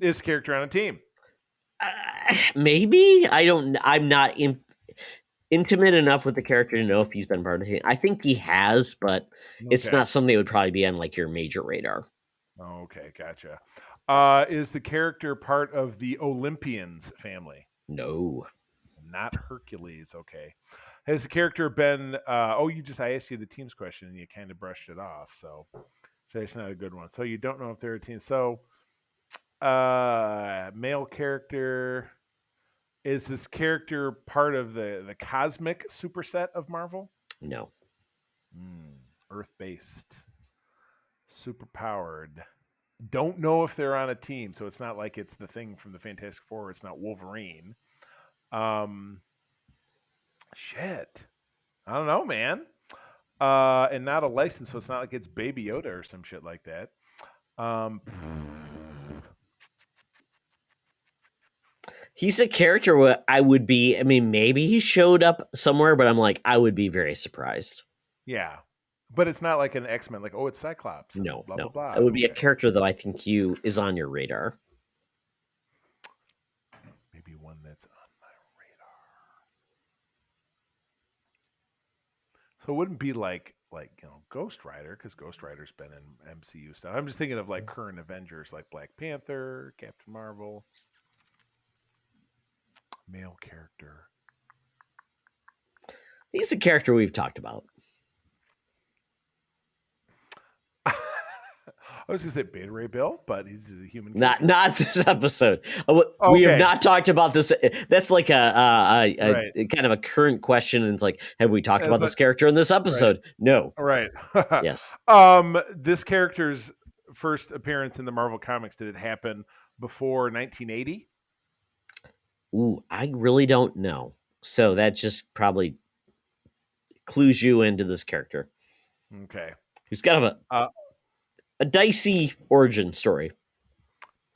Speaker 3: Is the character on a team?
Speaker 2: Maybe. I'm not intimate enough with the character to know if he's been part of the team. I think he has, but it's not something that would probably be on like your major radar.
Speaker 3: Okay, gotcha. Is the character part of the Olympians family?
Speaker 2: No.
Speaker 3: Not Hercules. Okay. Has the character been? I asked you the teams question and you kind of brushed it off. So that's not a good one. So you don't know if they're a team. So, male character. Is this character part of the cosmic superset of Marvel?
Speaker 2: No.
Speaker 3: Earth-based, superpowered. Don't know if they're on a team, so it's not like it's the Thing from the Fantastic Four. It's not Wolverine. Shit. I don't know, man. And not a license, so it's not like it's Baby Yoda or some shit like that.
Speaker 2: He's a character where I would be. I mean, maybe he showed up somewhere, but I'm like, I would be very surprised.
Speaker 3: Yeah, but it's not like an X-Men. Like, it's Cyclops.
Speaker 2: No,
Speaker 3: blah,
Speaker 2: no.
Speaker 3: Blah, blah.
Speaker 2: It would be a character though. I think is on your radar.
Speaker 3: Maybe one that's on my radar. So it wouldn't be like Ghost Rider, because Ghost Rider's been in MCU stuff. I'm just thinking of like current Avengers, like Black Panther, Captain Marvel. Male character.
Speaker 2: He's a character we've talked about.
Speaker 3: I was going to say Beta Ray Bill, but he's a human.
Speaker 2: Not this episode. We have not talked about this. That's like a kind of a current question. And it's like, have we talked about this character in this episode?
Speaker 3: Right.
Speaker 2: No.
Speaker 3: Right.
Speaker 2: Yes.
Speaker 3: This character's first appearance in the Marvel Comics, did it happen before 1980?
Speaker 2: Ooh, I really don't know. So that just probably clues you into this character.
Speaker 3: Okay.
Speaker 2: Who's kind of a dicey origin story.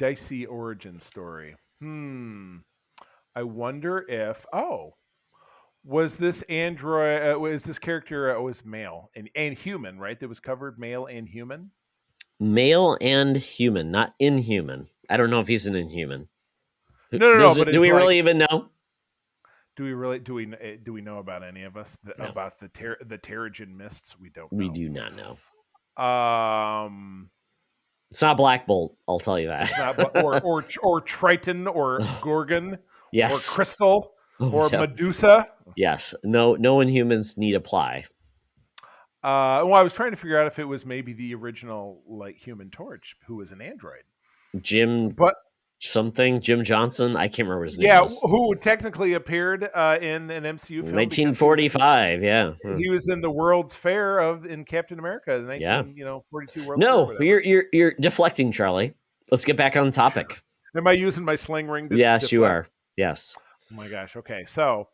Speaker 3: Dicey origin story. I wonder if was this android? Was this character was male and human? Right, that was covered male and human.
Speaker 2: Male and human, not inhuman. I don't know if he's an inhuman.
Speaker 3: No. But
Speaker 2: do we really even know?
Speaker 3: Do we know about any of us about the Terrigen mists? We don't know.
Speaker 2: We do not know.
Speaker 3: It's
Speaker 2: not Black Bolt, I'll tell you that.
Speaker 3: It's not, or Triton or Gorgon,
Speaker 2: yes,
Speaker 3: or Crystal or Medusa.
Speaker 2: Yes, no Inhumans need apply.
Speaker 3: I was trying to figure out if it was maybe the original like Human Torch, who was an android.
Speaker 2: Jim Johnson. I can't remember his name.
Speaker 3: Yeah, who technically appeared in an MCU film.
Speaker 2: 1945. Yeah,
Speaker 3: he was in the World's Fair in Captain America. 1942 World's
Speaker 2: Fair. No, you're deflecting, Charlie. Let's get back on topic.
Speaker 3: Am I using my sling ring?
Speaker 2: Yes,
Speaker 3: deflect?
Speaker 2: You are. Yes.
Speaker 3: Oh my gosh. Okay, so,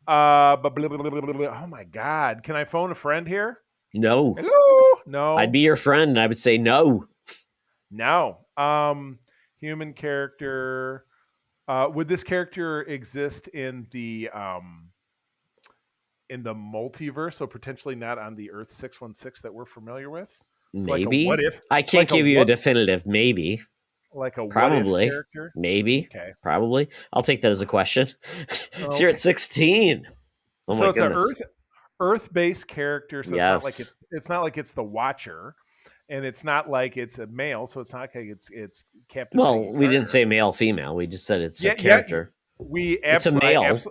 Speaker 3: oh my God, can I phone a friend here?
Speaker 2: No.
Speaker 3: Hello. No.
Speaker 2: I'd be your friend, and I would say no.
Speaker 3: No. Human character. Would this character exist in the multiverse? So potentially not on the Earth 616 that we're familiar with.
Speaker 2: It's maybe. Like what if? I can't give you a definitive. Maybe.
Speaker 3: Like a
Speaker 2: probably
Speaker 3: what if character?
Speaker 2: Maybe.
Speaker 3: Okay.
Speaker 2: Probably. I'll take that as a question. So you're at 16.
Speaker 3: Oh so my it's goodness. An Earth-based character. So yes. It's not like it's the Watcher. And it's not like it's a male, so it's not like it's Captain.
Speaker 2: Well, we didn't say male, female. We just said it's a character.
Speaker 3: It's a male.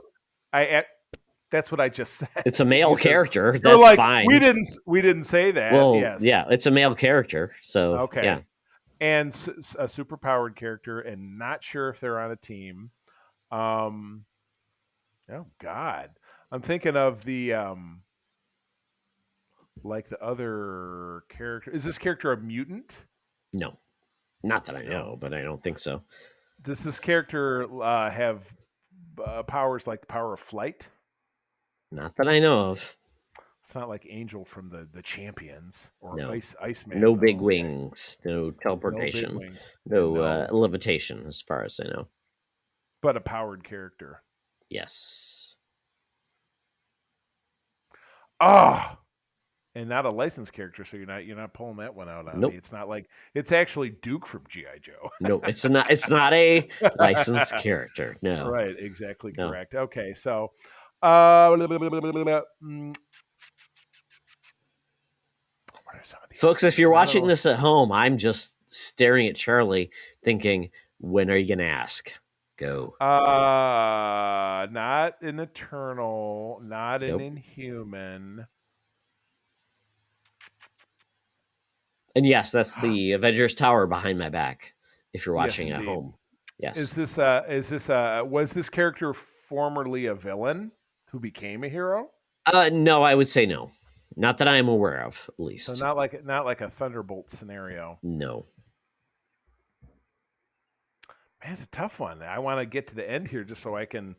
Speaker 3: That's what I just said.
Speaker 2: It's a male character. That's fine.
Speaker 3: We didn't say that.
Speaker 2: Well,
Speaker 3: yes.
Speaker 2: Yeah, it's a male character. So
Speaker 3: okay,
Speaker 2: yeah.
Speaker 3: And a superpowered character, and not sure if they're on a team. Oh God, I'm thinking of the like the other character. Is this character a mutant?
Speaker 2: No. Not that I know, but I don't think so.
Speaker 3: Does this character have powers like the power of flight?
Speaker 2: Not that I know of.
Speaker 3: It's not like Angel from the Champions or
Speaker 2: no.
Speaker 3: Iceman.
Speaker 2: No big wings, no teleportation, no levitation, as far as I know.
Speaker 3: But a powered character.
Speaker 2: Yes.
Speaker 3: And not a licensed character, so you're not pulling that one out on
Speaker 2: Nope.
Speaker 3: me. It's not like it's actually Duke from G.I. Joe.
Speaker 2: No, it's not a licensed character. No.
Speaker 3: Right, exactly
Speaker 2: No.
Speaker 3: correct. Okay, so
Speaker 2: folks, if you're watching this at home, I'm just staring at Charlie thinking, when are you going to ask? Go.
Speaker 3: Not an Eternal, not an Inhuman.
Speaker 2: And yes, that's the Avengers Tower behind my back. If you're watching at home, yes.
Speaker 3: Was this character formerly a villain who became a hero?
Speaker 2: No, I would say no. Not that I am aware of, at least.
Speaker 3: So not like a Thunderbolt scenario.
Speaker 2: No.
Speaker 3: Man, it's a tough one. I want to get to the end here just so I can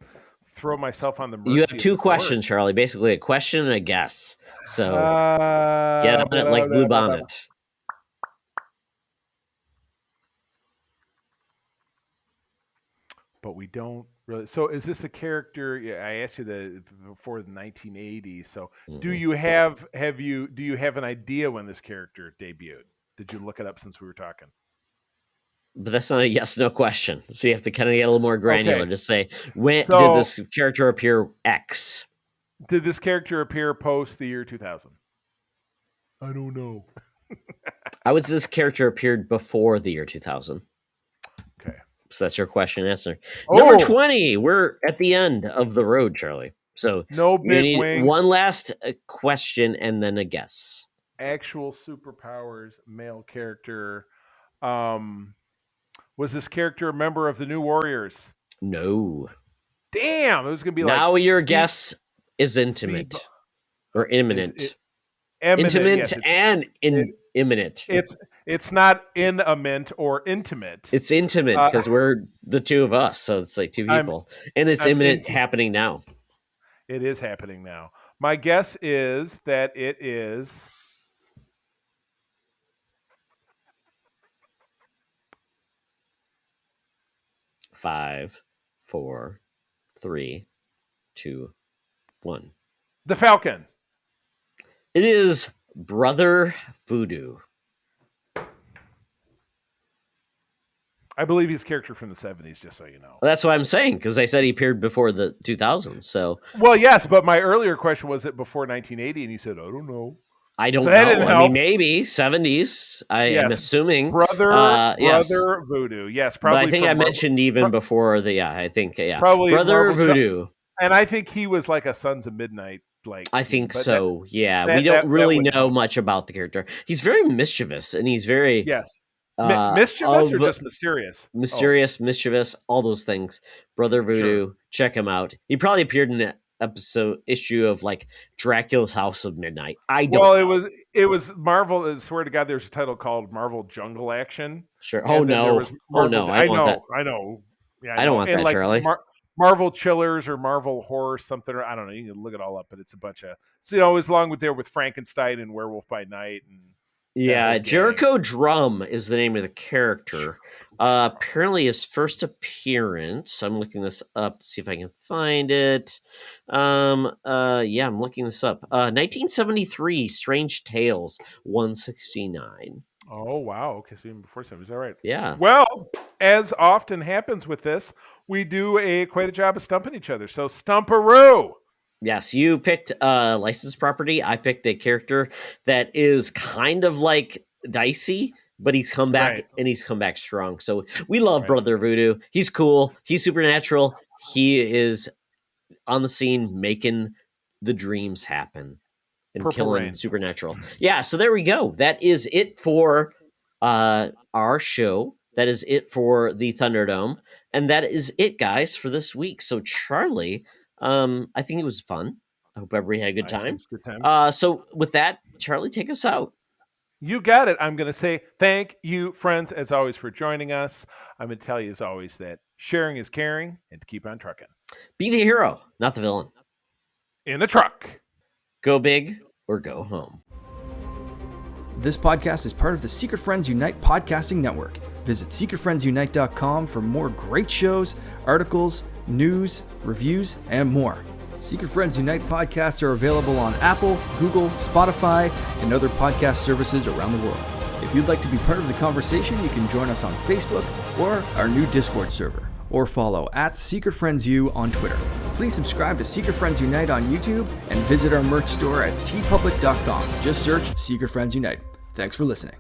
Speaker 3: throw myself on the mercy.
Speaker 2: You have two questions, Charlie. Basically, a question and a guess. So get on it like Blue Bonnet.
Speaker 3: But we don't really. So is this a character? Yeah, I asked you that before the 1980s. So do you have an idea when this character debuted? Did you look it up since we were talking?
Speaker 2: But that's not a yes/no question. So you have to kind of get a little more granular. Okay. Just say, when did this character appear? X.
Speaker 3: Did this character appear post the year 2000? I don't know.
Speaker 2: I would say this character appeared before the year 2000.
Speaker 3: Okay.
Speaker 2: So that's your question and answer. Number 20. We're at the end of the road, Charlie. So
Speaker 3: no big wings.
Speaker 2: One last question and then a guess.
Speaker 3: Actual superpowers, male character. Was this character a member of the New Warriors?
Speaker 2: No.
Speaker 3: Damn, it was gonna be
Speaker 2: now your guess is intimate or imminent. Intimate and imminent.
Speaker 3: It's not in a mint or intimate.
Speaker 2: It's intimate because we're the two of us, so it's like two people, and it's imminent happening now.
Speaker 3: It is happening now. My guess is that it is.
Speaker 2: 5, 4, 3, 2, 1.
Speaker 3: The Falcon.
Speaker 2: It is Brother Voodoo.
Speaker 3: I believe he's a character from the 70s, just so you know.
Speaker 2: Well, that's what I'm saying, because I said he appeared before the 2000s. So,
Speaker 3: well, yes, but my earlier question was it before 1980, and you said, I don't know.
Speaker 2: I don't know. I mean, maybe 70s. I'm assuming.
Speaker 3: Brother Voodoo. Yes, probably.
Speaker 2: But I think I mentioned even before the. Yeah, I think
Speaker 3: probably
Speaker 2: Brother Voodoo.
Speaker 3: And I think he was like a Sons of Midnight.
Speaker 2: I think so. We don't really know much about the character. He's very mischievous, and he's very
Speaker 3: mischievous or just mysterious.
Speaker 2: Mischievous, all those things. Brother Voodoo. Sure. Check him out. He probably appeared in issue of like Dracula's House of Midnight. I don't know.
Speaker 3: It was Marvel. I swear to God, there's a title called Marvel Jungle Action.
Speaker 2: Sure. Oh no. I know. Yeah, I don't want that,
Speaker 3: like
Speaker 2: Charlie.
Speaker 3: Marvel Chillers or Marvel Horror something. I don't know. You can look it all up, but it's a bunch of as long with Frankenstein and Werewolf by Night and.
Speaker 2: Yeah, Jericho Drum is the name of the character. Apparently his first appearance, I'm looking this up to see if I can find it. I'm looking this up. 1973, Strange Tales, 169.
Speaker 3: Oh, wow. Okay, so even before 70s. All right.
Speaker 2: Yeah.
Speaker 3: Well, as often happens with this, we do quite a job of stumping each other. So, Stumparoo!
Speaker 2: Yes, you picked a licensed property. I picked a character that is kind of like dicey, but he's come back and he's come back strong. So we love Brother Voodoo. He's cool. He's supernatural. He is on the scene making the dreams happen and killing supernatural. Yeah, so there we go. That is it for our show. That is it for the Thunderdome. And that is it, guys, for this week. So Charlie... I think it was fun. I hope everybody had a good time.
Speaker 3: Good time.
Speaker 2: So with that, Charlie, take us out.
Speaker 3: You got it. I'm going to say thank you, friends, as always, for joining us. I'm going to tell you, as always, that sharing is caring and to keep on trucking.
Speaker 2: Be the hero, not the villain.
Speaker 3: In the truck.
Speaker 2: Go big or go home.
Speaker 7: This podcast is part of the Secret Friends Unite podcasting network. Visit secretfriendsunite.com for more great shows, articles, news, reviews, and more. Secret Friends Unite podcasts are available on Apple, Google, Spotify, and other podcast services around the world. If you'd like to be part of the conversation, you can join us on Facebook or our new Discord server, or follow @SecretFriendsU on Twitter. Please subscribe to Secret Friends Unite on YouTube and visit our merch store at tpublic.com. Just search Secret Friends Unite. Thanks for listening.